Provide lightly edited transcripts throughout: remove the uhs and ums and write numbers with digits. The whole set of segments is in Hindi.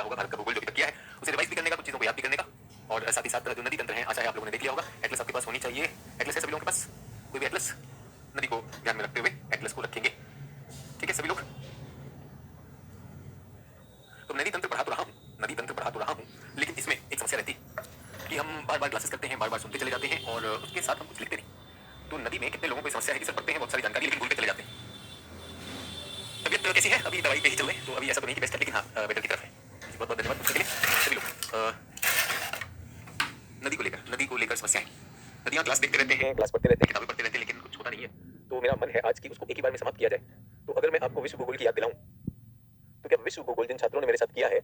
लगा होगा भारत का भूगोल जो भी तक किया है उसे रिवाइज भी करने का, कुछ चीजों को याद भी करने का, और साथ ही साथ जो नदी तंत्र है आशा है आप लोगों ने देख लिया होगा। एटलस आपके पास होनी चाहिए। एटलस है सभी लोगों के पास? कोई भी एटलस? नदी को ध्यान में रखते हुए एटलस को रखेंगे, ठीक है सभी लोग? तो नदी तंत्र पढ़ा तो रहा हूँ, नदी तंत्र पढ़ा तो रहा हूँ, लेकिन इसमें एक समस्या रहती कि हम बार बार क्लासेस करते हैं, बार बार सुनते चले जाते हैं और उसके साथ हम कुछ लिखते नहीं। तो नदी में कितने लोगों को समस्या है कि सर पढ़ते हैं बहुत सारी जानकारी लेकिन भूलते चले जाते हैं। तबियत कैसी है? अभी दवाई पे ही चल रहे हैं, तो अभी ऐसा तो नहीं कि बेस्ट है, लेकिन हाँ बेटर की तरफ है। बहुत बहुत धन्यवाद उसके लिए सभी लोग। नदी को लेकर समस्याएं। नदियाँ क्लास देखते रहते हैं, क्लास पढ़ते रहते हैं, किताबें पढ़ते रहते हैं, लेकिन कुछ होता नहीं है। तो मेरा मन है आज की उसको एक ही बार में समाप्त किया जाए। तो अगर मैं आपको विश्व भूगोल की याद दिलाऊं, तो क्या विश्व भूगोल जिन छात्रों ने मेरे साथ किया है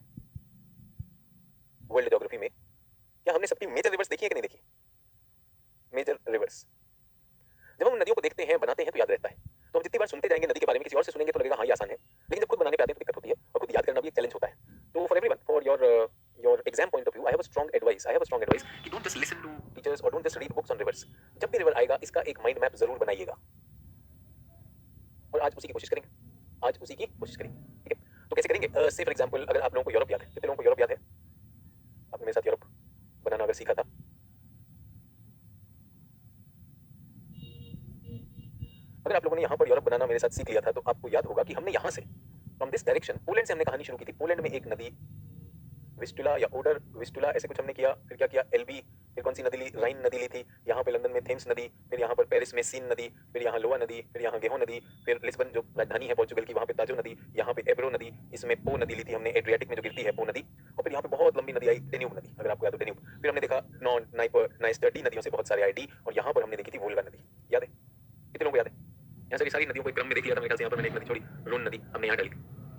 वर्ल्ड ज्योग्राफी में, क्या हमने सबकी मेजर रिवर्स देखी है कि नहीं देखी? मेजर रिवर्स जब हम नदियों को देखते हैं, बनाते हैं तो याद रहता है। तो हम जितनी बार सुनते जाएंगे नदी के बारे में, किसी और से सुनेंगे तो लगेगा हाँ ये आसान है, लेकिन जब खुद बनाने पे आते हैं तो दिक्कत होती है, और खुद याद करना भी एक चैलेंज होता है। तो for everyone, for your exam point of view, I have a strong advice कि don't just listen to teachers और don't just read books on rivers. जब भी रिवर आएगा इसका एक माइंड मैप जरूर बनाइएगा, और आज उसी की कोशिश करेंगे, ठीक है? तो कैसे करेंगे? से फॉर एग्जांपल अगर आप लोगों को यूरोप याद है, कितने लोगों को यूरोप याद है? आपने मेरे साथ यूरोप बनाना अगर सीखा था, अगर आप लोगों ने यहाँ पर यूरोप बनाना मेरे साथ सीख लिया था, तो आपको याद होगा कि हमने यहाँ से फ्रॉम दिस डायरेक्शन पोलैंड से हमने कहानी शुरू की थी। पोलैंड में एक नदी विस्टुला या ओडर विस्टुला ऐसे कुछ हमने किया, फिर क्या किया? एल्बी, फिर कौन सी नदी ली? राइन नदी ली थी। यहाँ पे लंदन में थेम्स नदी, फिर यहाँ पर पेरिस में सीन नदी, फिर यहाँ लोआ नदी, फिर यहाँ गेहो नदी, फिर लिस्बन जो राजधानी है पोर्चुगल की वहाँ पे ताजो नदी, यहाँ पे एब्रो नदी, इसमें पो नदी ली थी हमने एड्रियाटिक में जो गिरती है पो नदी, और फिर यहाँ पे बहुत लंबी नदी आई डेन्यूब नदी, अगर आपको याद हो डेन्यूब। फिर हमने देखा नॉन नाइपर नाइस्टर, डी नदियों से बहुत सारे आई डी, और यहाँ पर हमने देखी थी वोल्गा नदी। याद है? कितने लोगों को याद है? यहाँ से सारी नदियों को एक क्रम में देख लिया था मेरे ख्याल से। यहाँ पर मैंने एक नदी छोड़ी, रोन नदी हमने यहाँ डाली थी।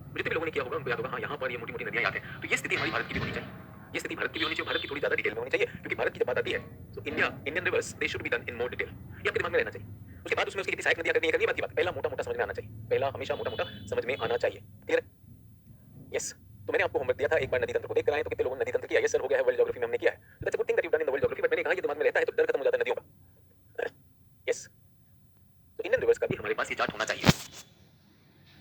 जितने भी लोगों ने किया होगा उनको याद होगा हाँ यहाँ पर ये मोटी मोटी नदियाँ याद है। तो ये स्थिति हमारी भारत की भी होनी चाहिए, ये स्थिति भारत की भी होनी चाहिए, भारत की थोड़ी ज्यादा डिटेल में होनी चाहिए, क्योंकि भारत की जब बात आती है तो Indian reverse they should be done in more detail, ये आपके दिमाग में रहना चाहिए। उसके बाद उसमें उसकी कितनी सहायक नदियाँ करनी है, करनी बात की बात, पहला मोटा मोटा समझ में आना चाहिए, पहला हमेशा मोटा मोटा समझ में आना चाहिए। क्लियर? यस। तो मैंने आपको होमवर्क दिया था एक बार नदी तंत्र को देख कर आए, तो कितने लोगों ने नदी तंत्र किया? यस सर हो गया है, वर्ल्ड ज्योग्राफी में हमने किया है। तो that's a good thing that you done in the world geography, but मैंने कहा ये दिमाग में रहता है तो डर खत्म हो जाता है नदियों का। यस, तो इंडियन रिवर्स का भी हमारे पास ये चार्ट होना चाहिए।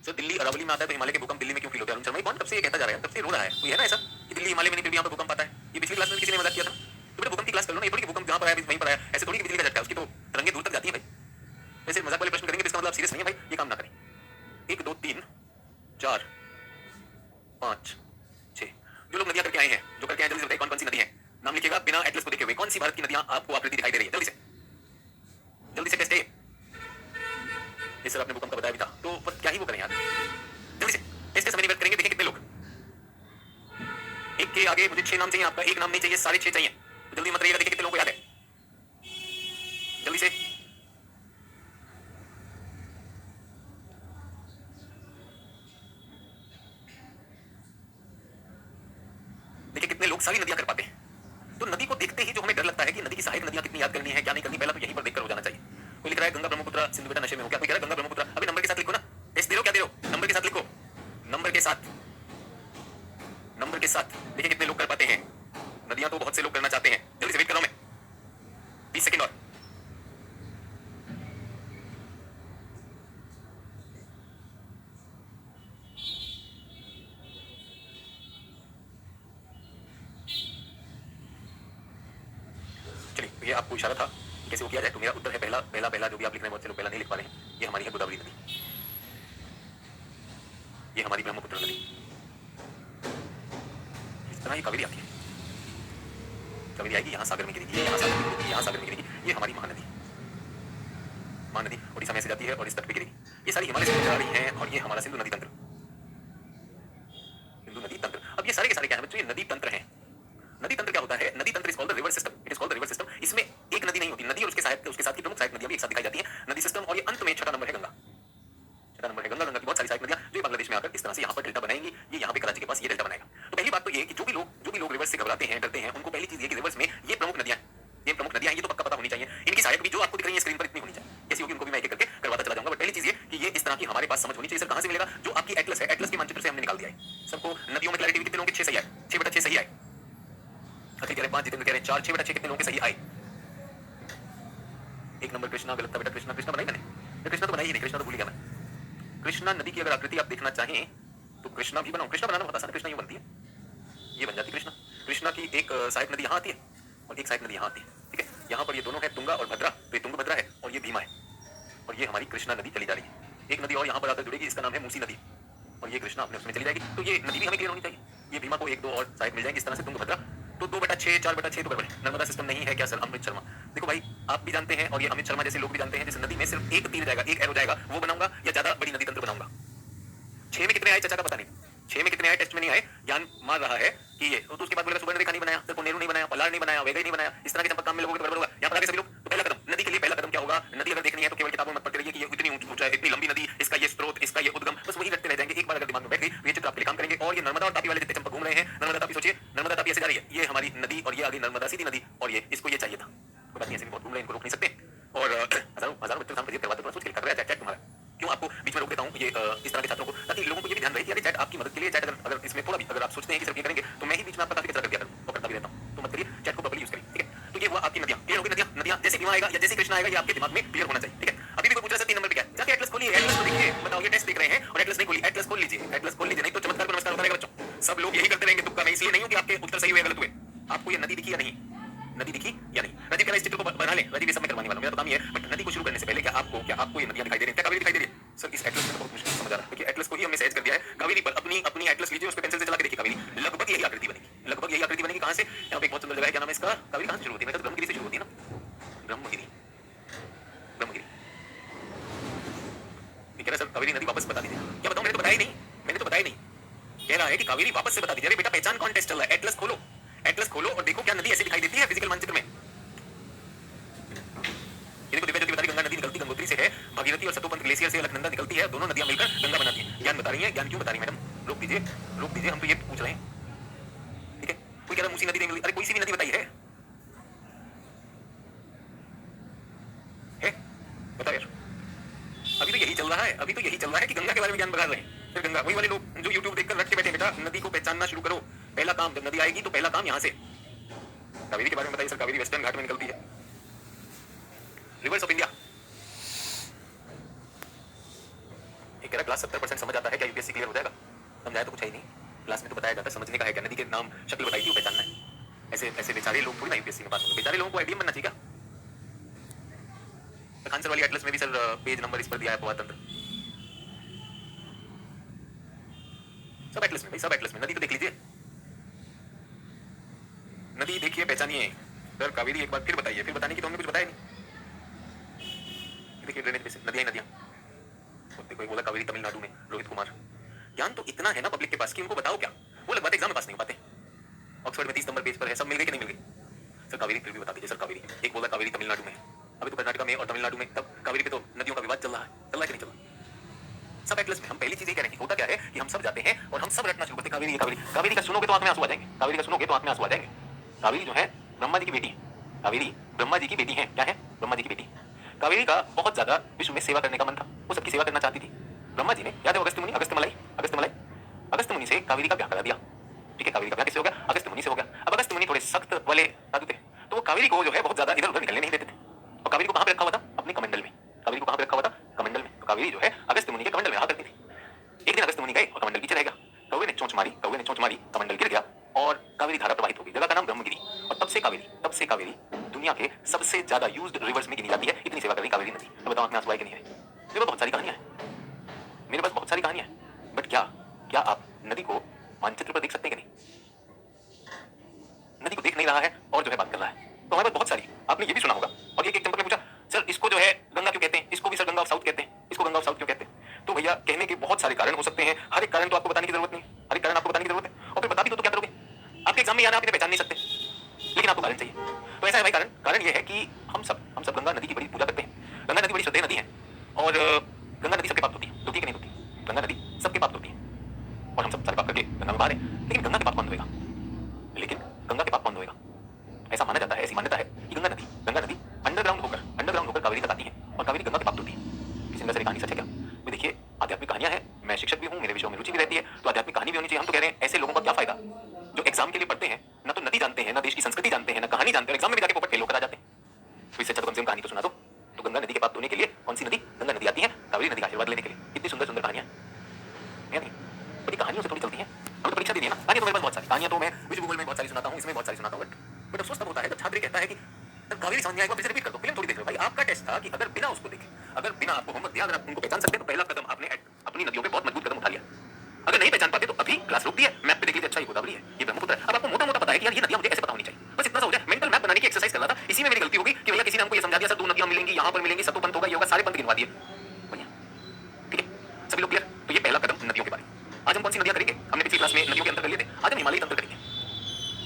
सो दिल्ली अरावली में आता है तो हिमालय के भूकंप दिल्ली में क्यों फील होते हैं? अरुण शर्मा कौन तब से ये कहता जा रहा है, तब से रो रहा है, कोई है ना ऐसा कि दिल्ली हिमालय में नहीं फिर भी यहाँ पर भूकंप आता है? ये पिछली क्लास में किसी ने मजाक किया था, तो बेटा भूकंप की क्लास कर लो ना, ये थोड़ी कि भूकंप जहाँ पर आया वहीं पर आया, ऐसे थोड़ी कि बिजली का झटका उसकी तो तरंगे दूर तक जाती है भाई। वैसे मजाक वाले प्रश्न करेंगे तो इसका मतलब सीरियस नहीं है भाई, ये काम ना करें। 1 2 3 4 5 6 जो लोग नदियां करके आए हैं, जो करके आए जल्दी से बताइए कौन कौन सी नदी है, नाम लिखिएगा बिना एटलस को देखे हुए। कौन सी भारत की नदियां आपको आकृति दिखाई दे रही है? जल्दी से टेस्ट है ये सर, आपने भूकंप का बताया भी था तो क्या ही वो करें यार, जल्दी से टेस्ट समय नहीं व्यक्त करेंगे, देखें कितने लोग। एक के आगे मुझे 6 नाम चाहिए, आपका एक नाम नहीं चाहिए, सारे 6 चाहिए, तो जल्दी मत रहिएगा, देखिए कितने लोगों को याद है, जल्दी से। देखिए कितने लोग सारी नदियां कर पाते हैं। तो नदी को देखते ही जो हमें डर लगता है कि नदी की सहायक नदियां कितनी याद करनी है, क्या नहीं करनी, पहला तो यहीं पर देखकर हो जाना चाहिए। कोई लिख रहा है गंगा ब्रह्मपुत्र सिंधु बेटा नशे में हो, क्या कोई कह रहा है गंगा ब्रह्मपुत्र? अभी नंबर के साथ लिखो ना, टेस्ट दे रहे हो क्या दे रहे हो? नंबर के साथ लिखो, नंबर के साथ, नंबर के साथ। देखिए कितने लोग कर पाते हैं, नदियां तो बहुत से लोग करना चाहते हैं, जल्दी से वेट कर रहा हूं मैं, 20 सेकंड और। चलिए तो ये आपको इशारा था कि कैसे वो किया जाए, तो मेरा उत्तर है पहला, पहला पहला जो भी आप लिख रहे हैं, बहुत से लोग पहला नहीं लिख पा रहे हैं, ये हमारी है गोदावरी नदी, ये हमारी ब्रह्मपुत्र नदी, इस तरह ये कावेरी आती है, कावेरी आएगी यहाँ सागर में गिरेगी, यहाँ सागर में गिरेगी, यहाँ सागर में गिरेगी, ये हमारी महानदी, महानदी उड़ीसा में से जाती है और इस तट पे गिरेगी। ये सारी हिमालय से आ रही है और ये हमारा सिंधु नदी तंत्र, सिंधु नदी तंत्र। अब ये सारे के सारे क्या है बच्चों? ये नदी तंत्र है। नदी तंत्र क्या होता है? नदी तंत्र is called the river system, it is called the river system. इसमें एक नदी नहीं होती, नदी और उसके साथ की प्रमुख सहायक नदियां भी एक साथ दिखाई जाती हैं, नदी सिस्टम। और ये अंत में छठा नंबर है गंगा, छठा नंबर है गंगा। गंगा की बहुत सारी सहायक नदियां जो बांग्लादेश में आकर इस तरह से यहाँ पर डेल्टा बनाएंगी, ये यहाँ पे कराची के पास ये डेल्टा बनाएगा। तो पहली बात तो ये कि जो भी लोग रिवर्स से घबराते हैं, डरते हैं, उनको पहली चीज ये कि रिवर्स में ये प्रमुख नदियां, ये प्रमुख नदियां ये तो पक्का पता होनी चाहिए। इनकी सहायक भी जो आपको दिख रही है स्क्रीन पर इतनी होनी चाहिए, कैसी होगी उनको भी मैं एक एक करके करवाता चला जाऊंगा। बट पहली चीज ये कि ये इस तरह की हमारे पास समझ होनी चाहिए। सर कहां से मिलेगा? जो आपकी एटलस है, एटलस के मानचित्र से हमने निकाल दिया है। सबको नदियों में क्लैरिटी कितने लोगों के 6 सही है? 6/6 सही है। अखिल कह रहे 5, जितेंद्र कह रहे 4, 6/6 कितने लोगों के सही आए? एक नंबर कृष्णा गलत था बेटा, कृष्णा बनाई मैंने, कृष्णा तो बनाई ही नहीं, कृष्णा तो भूल गया मैं। कृष्णा नदी की अगर आकृति आप देखना चाहें तो कृष्णा भी बनाओ, कृष्णा बनाना बहुत आसान है, कृष्णा यूं बनती है, ये बन जाती कृष्णा। कृष्णा की एक सहायक नदी यहाँ आती है और एक सहायक नदी यहाँ आती है, ठीक है। यहाँ पर ये दोनों है तुंगा और भद्रा, तो ये तुंगभद्रा है और ये भीमा है, और ये हमारी कृष्णा नदी चली जा रही है। एक नदी और यहाँ पर आकर जुड़ेगी, इसका नाम है मूसी नदी, और ये कृष्णा अपने उसमें चली जाएगी। तो ये नदी भी हमें क्लियर होनी चाहिए। ये भीमा को 1-2 और सहायक मिल जाएंगे इस तरह से, तुंगभद्रा। तो 2/6, 4/6 तो गड़बड़ है। नर्मदा सिस्टम नहीं है क्या सर? अमित शर्मा, देखो भाई, आप भी जानते हैं और ये अमित शर्मा जैसे लोग भी जानते हैं, जिस नदी में सिर्फ एक तीर जाएगा, एक एरो जाएगा, वो बनाऊंगा या ज्यादा बड़ी नदी तंत्र बनाऊंगा। 6 में कितने आए चाचा का पता नहीं, 6 में कितने आए टेस्ट में नहीं आए, ज्ञान मार रहा है कि ये, तो उसके बाद बोलेगा सुबर्ण रेखा नहीं बनाया, सर नेहरू नहीं बनाया, पलार नहीं बनाया, वैगई नहीं बनाया, इस तरह के चंपक काम में लोगों को गड़बड़ होगा। यहाँ पर आगे सभी लोग, तो पहला कदम नदी के लिए, पहला कदम क्या होगा? नदी अगर देखनी है तो केवल किताबों में मत पढ़ते रहिए कि ये इतनी ऊंचा है, इतनी लंबी नदी, इसका ये स्रोत, इसका ये उद्गम, बस वही रखते रह जाएंगे। एक बार अगर दिमाग में बैठ गई तो ये चित्र आपके लिए काम करेंगे। और ये नर्मदा और तापी वाले जितने चंपक घूम रहे हैं, नर्मदा तापी सोचिए, नर्मदा तापी ऐसे जा रही है, ये हमारी नदी, और ये आगे नर्मदा सीधी नदी, और ये इसको ये चाहिए था, कोई बात नहीं, ऐसे भी बहुत घूम रहे हैं, इनको रोक नहीं सकते। और हजारों हजारों बच्चों के सामने करवाते, थोड़ा सोच के कर रहा है चैट तुम्हारा। क्यों आपको बीच में रोक देता हूँ ये इस तरह के छात्रों को, ताकि लोगों को ये भी ध्यान रहे कि अरे चैट आपकी मदद के लिए, चैट अगर इसमें थोड़ा भी अगर आप सोचते हैं कि सिर्फ ये करेंगे तो मैं ही बीच में आपका काफी कचरा कर दिया करूँ, और करता भी रहता हूँ, तो मत करिए, चैट को प्रॉपर्ली यूज करिए, ठीक है। तो ये हुआ आपकी नदियाँ, क्लियर होगी। नदियाँ नदियाँ जैसे भीमा आएगा या जैसे कृष्णा आएगा, ये आपके दिमाग में क्लियर होना चाहिए, ठीक है। अभी भी कोई पूछ रहा है 3 नंबर पे क्या है, जाके एटलस खोलिए, एटलस को देखिए, बताओ ये टेस्ट देख रहे हैं और एटलस नहीं खोली, एटलस खोल लीजिए, एटलस खोल लीजिए, नहीं तो चमत्कार को नमस्कार होता रहेगा बच्चों। सब लोग यही करते रहेंगे तुक्का, मैं इसलिए नहीं हूँ कि आपके उत्तर सही हुए गलत हुए। आपको ये नदी दिखी या नहीं, नदी दिखी या नहीं? राजीव कह रहा है इस चित्र को बना ले, राजीव ये सब मैं करवाने वाला हूं, मेरा तो काम ये है। बट नदी को शुरू करने से पहले क्या आपको ये नदियां दिखाई दे रही हैं? क्या कावेरी दिखाई दे रही है? सर इस एटलस में तो बहुत मुश्किल समझ आ रहा है, क्योंकि एटलस को ही हमने सहज कर दिया है। कावेरी पर अपनी एटलस लीजिए, उस पे पेंसिल से चला के देखिए, कावेरी लगभग यही आकृति बनेगी, लगभग यही आकृति बनेगी। कहां से? यहाँ पे एक बहुत सुंदर जगह है, क्या नाम है इसका? कावेरी कहां से शुरू होती है? ब्रह्मगिरी से शुरू होती है ना, ब्रह्मगिरी, ब्रह्मगिरी। कह रहा है सर कावेरी नदी वापस बता दीजिए। क्या बताऊं, मैंने तो बताया ही नहीं, मैंने तो बताया नहीं। कह रहा है कि कावेरी वापस से बता दीजिए। अरे बेटा पहचान कौन टेस्ट चल रहा है? एटलस खोलो, एटलस खोलो और देखो क्या नदी ऐसी दिखाई देती है फिजिकल मानचित्र में। देखो दिव्या ज्योति बता रही गंगा नदी निकलती गंगोत्री से है, भागीरथी और सतोपंथ ग्लेशियर से अलकनंदा निकलती है, दोनों नदियां मिलकर गंगा बनाती हैं। ज्ञान बता रही है, ज्ञान क्यों बता रही है मैडम? रोक दीजिए, रोक दीजिए, हम तो ये पूछ रहे हैं, ठीक है। कोई कह रहा मूसी नदी नहीं मिली, अरे कोई सी भी नदी बताइए, है बताओ यार। अभी तो यही चल रहा है, अभी तो यही चल रहा है कि गंगा के बारे में ज्ञान बता रहे हैं। फिर गंगा, वही वाले लोग जो यूट्यूब देखकर रट के बैठे, बेटा नदी को पहचानना शुरू करो, पहला काम, जब नदी आएगी तो पहला काम यहाँ से। कावेरी के बारे में बताइए सर, कावेरी वेस्टर्न घाट में निकलती है। रिवर्स ऑफ इंडिया, एक कह रहा क्लास 70% समझ आता है, क्या यूपीएससी क्लियर हो जाएगा? समझाया तो कुछ है ही नहीं, क्लास में तो बताया जाता है, समझने का है क्या? नदी के नाम शक्ल बताई थी, वो पहचानना है। ऐसे ऐसे बेचारे लोग थोड़ी ना यूपीएससी में पास होंगे, बेचारे लोगों को आईडीएम बनना चाहिए क्या? खान सर वाली एटलस में भी सर पेज नंबर इस पर दिया है, अपवाद तंत्र, सब एटलस में भाई, सब एटलस में। नदी तो देख लीजिए, नदी देखिए, पहचानिए। सर कावेरी एक बार फिर बताइए, फिर बताने की तो हमने कुछ बताया नहीं। देखिए ड्रेनेज बेसिन, नदियां ही नदियां। देखो एक बोला कावेरी तमिलनाडु में, रोहित कुमार। ज्ञान तो इतना है ना पब्लिक के पास कि उनको बताओ क्या, वो लगवाते एग्जाम में पास नहीं हो पाते। ऑक्सफोर्ड में 30 नंबर पेज पर है, सब मिल गए कि नहीं मिल गए? सर कावेरी फिर भी बता दीजिए सर, कावेरी एक बोला कावेरी तमिलनाडु में है, अभी तो कर्नाटक में और तमिलनाडु में, तब कावेरी पे तो नदियों का विवाद चल रहा है कि नहीं चल रहा? सब एटलस में। हम पहली चीज ये कह रहे हैं, होता क्या है कि हम सब जाते हैं और हम सब रटना शुरू करते हैं कावेरी कावेरी। कावेरी का सुनोगे तो आंख में आंसू आ जाएंगे, कावेरी का सुनोगे तो आंख में आंसू आ जाएंगे। कावेरी जो है ब्रह्मा जी की बेटी है, कावेरी ब्रह्मा जी की बेटी है। क्या है? ब्रह्मा जी की बेटी। कावेरी का बहुत ज्यादा विश्व में सेवा करने का मन था, वो सबकी सेवा करना चाहती थी। ब्रह्मा जी ने, याद है अगस्त्य मुनि, अगस्त्य मुनि से कावेरी का ब्याह करा दिया, ठीक है। कावेरी का ब्याह किससे हो गया? अगस्त्य मुनि से हो गया। अब अगस्त्य मुनि थोड़े सख्त वाले साधु थे, तो वो कावेरी को जो है बहुत ज्यादा इधर उधर निकलने नहीं देते थे। और कावेरी को कहां पे रखा हुआ था? अपने कमंडल में। कावेरी को कहां पे रखा हुआ था? कमंडल में। तो कावेरी जो है अगस्त्य मुनि के कमंडल में रहा करती थी। एक दिन अगस्त्य मुनि गए और कमंडल पीछे रह गया, कौवे ने चोंच मारी, कमंडल गिर गया और कावेरी धारा प्रवाहित हो गई। जगह का नाम ब्रह्मगिरी। और तब से कावेरी दुनिया के सबसे ज्यादा यूज्ड रिवर्स में गिनी जाती है। इतनी सेवा कर रही कावेरी नदी। तो बताओ आंख में आंसू आए कि नहीं आए? मेरे पास बहुत सारी कहानियां हैं, मेरे पास बहुत सारी कहानियां हैं, बट क्या आप नदी को मानचित्र पर देख सकते हैं कि नहीं? नदी को देख नहीं रहा है और जो है बात कर रहा है। तो हमारे पास बहुत सारी, आपने ये भी सुना होगा। और एक चंपक ने पूछा सर इसको जो है गंगा क्यों कहते हैं? इसको भी सर गंगा ऑफ साउथ कहते हैं, इसको गंगा ऑफ साउथ क्यों कहते हैं? तो भैया कहने के बहुत सारे कारण हो सकते हैं, हर एक कारण तो आपको बताने की जरूरत नहीं, हर एक कारण आपको बताने की जरूरत है। और फिर बता भी तो क्या करोगे? आपके एग्जाम में यार आप इन्हें पहचान नहीं सकते, लेकिन आपको कारण चाहिए। तो ऐसा है भाई, कारण ये है कि हम सब गंगा नदी की बड़ी पूजा करते हैं। गंगा नदी बड़ी श्रद्धेय नदी है और गंगा नदी सबके पाप होती है, कि नहीं होती? गंगा नदी सबके पाप होती है और हम सब सारे पाप करके गंगा में बाहर है। लेकिन गंगा के पाप कौन धोएगा? ऐसा माना जाता है, ऐसी मान्यता है कि गंगा नदी अंडरग्राउंड होकर कावेरी तक आती है और कावेरी गंगा के पाप धोती है। किसी ने कहानी सच है क्या? तो देखिए आध्यात्मिक कहानियां हैं, मैं शिक्षक भी हूँ, मेरे विषयों में रुचि भी रहती है, तो आध्यात्मिक कहानी भी होनी चाहिए। हम तो कह रहे हैं ऐसे लोगों का क्या फायदा जो एग्जाम के लिए पढ़ते हैं, ना तो नदी जानते हैं, ना देश की संस्कृति जानते हैं, ना कहानी जानते हैं, एग्जाम में जाके पोपट फेल होकर आ जाते हैं। तो इससे अच्छा तो कम से कम कहानी तो सुना दो। तो गंगा नदी के पाप धोने के लिए कौन सी नदी? गंगा नदी आती है कावेरी नदी का आशीर्वाद लेने के लिए। इतनी सुंदर सुंदर कहानियां, बड़ी कहानियों से थोड़ी चलती है। हम तो परीक्षा देनी है ना, कहानी तो मेरे पास बहुत सारी कहानियां तो मैं विश्व भूगोल में बहुत सारी सुनाता हूँ, इसमें बहुत सारी सुनाता हूँ, बट अफसोस तब होता है जब छात्र कहता है कि कावेरी समझ में आएगा, फिर से रिपीट कर दो, फिल्म थोड़ी देख लो। भाई आपका टेस्ट था कि अगर बिना उसको देखे, अगर बिना आपको होमवर्क दिया, अगर आप उनको पहचान सकते तो पहला कदम आपने अपनी नदियों पे बहुत मजबूत कदम उठा लिया। अगर नहीं पहचान पाते तो अभी क्लास रोक दी है, मैप पे देख लीजिए, अच्छा ये गोदावरी है, ये ब्रह्मपुत्र है। अब आपको मोटा मोटा पता है कि यार ये नदियां मुझे ऐसे पता होनी चाहिए, बस इतना सा हो जाए। मेंटल मैप बनाने की एक्सरसाइज कर रहा था, इसी में मेरी गलती होगी कि भैया किसी ने हमको ये समझा दिया सर 2 नदियां मिलेंगी, यहां पर मिलेंगी, सतु पंथ होगा, ये होगा, सारे पंथ गिनवा दिए भैया। ठीक है, सभी लोग क्लियर? तो ये पहला कदम नदियों के बारे में। आज हम कौन सी नदियां करेंगे? हमने पिछली क्लास में नदियों के अंतर कर लिए थे, आज हम हिमालयी तंत्र करेंगे।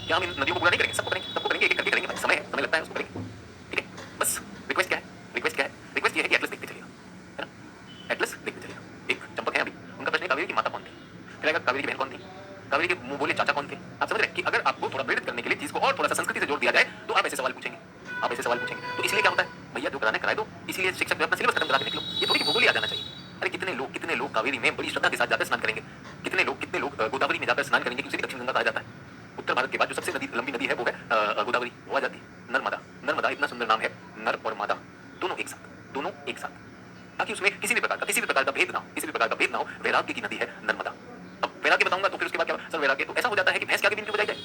क्या हम इन नदियों को पूरा नहीं करेंगे? सबको करेंगे, सबको करेंगे, एक एक करके करेंगे भाई, समय है, समय लगता है, उसको करेंगे। ठीक है, बस रिक्वेस्ट क्या है? रिक्वेस्ट क्या है? रिक्वेस्ट ये है कि एटलस देखते चलिएगा, है ना? एटलस देखते चलिएगा। एक चंपक है अभी, उनका प्रश्न है कावेरी की माता कौन थी? फिर आएगा कावेरी की बहन कौन थी? कावेरी के मुंह बोले चाचा कौन थे? आप समझ रहे हैं कि अगर आपको थोड़ा प्रेरित करने के लिए चीज को और थोड़ा सा संस्कृति से जोड़ दिया जाए तो आप ऐसे सवाल पूछेंगे, आप ऐसे सवाल पूछेंगे। तो इसलिए क्या होता है भैया, जो कराना कराए दो, इसलिए शिक्षक जो अपना सिलेबस खत्म करा के निकलो। ये थोड़ी भूगोल ही आ जाना चाहिए। अरे कितने लोग कावेरी में बड़ी श्रद्धा के साथ जाकर स्नान करेंगे, कितने लोग गोदावरी में जाकर स्नान करेंगे, उसे भी दक्षिण गंगा कहा जाता है। उत्तर भारत के बाद जो सबसे लंबी नदी है वो है गोदावरी, वो आ जाती है नर्मदा। नर्मदा इतना सुंदर नाम है, नर और मादा दोनों एक साथ, ताकि उसमें किसी भी प्रकार का भेद ना हो। वैराग्य की नदी है नर्मदा। अब वैराग्य बताऊंगा तो फिर उसके बाद क्या सर वैराग्य, तो ऐसा हो जाता है कि भैंस के आगे बीन क्यों बजाई जाए?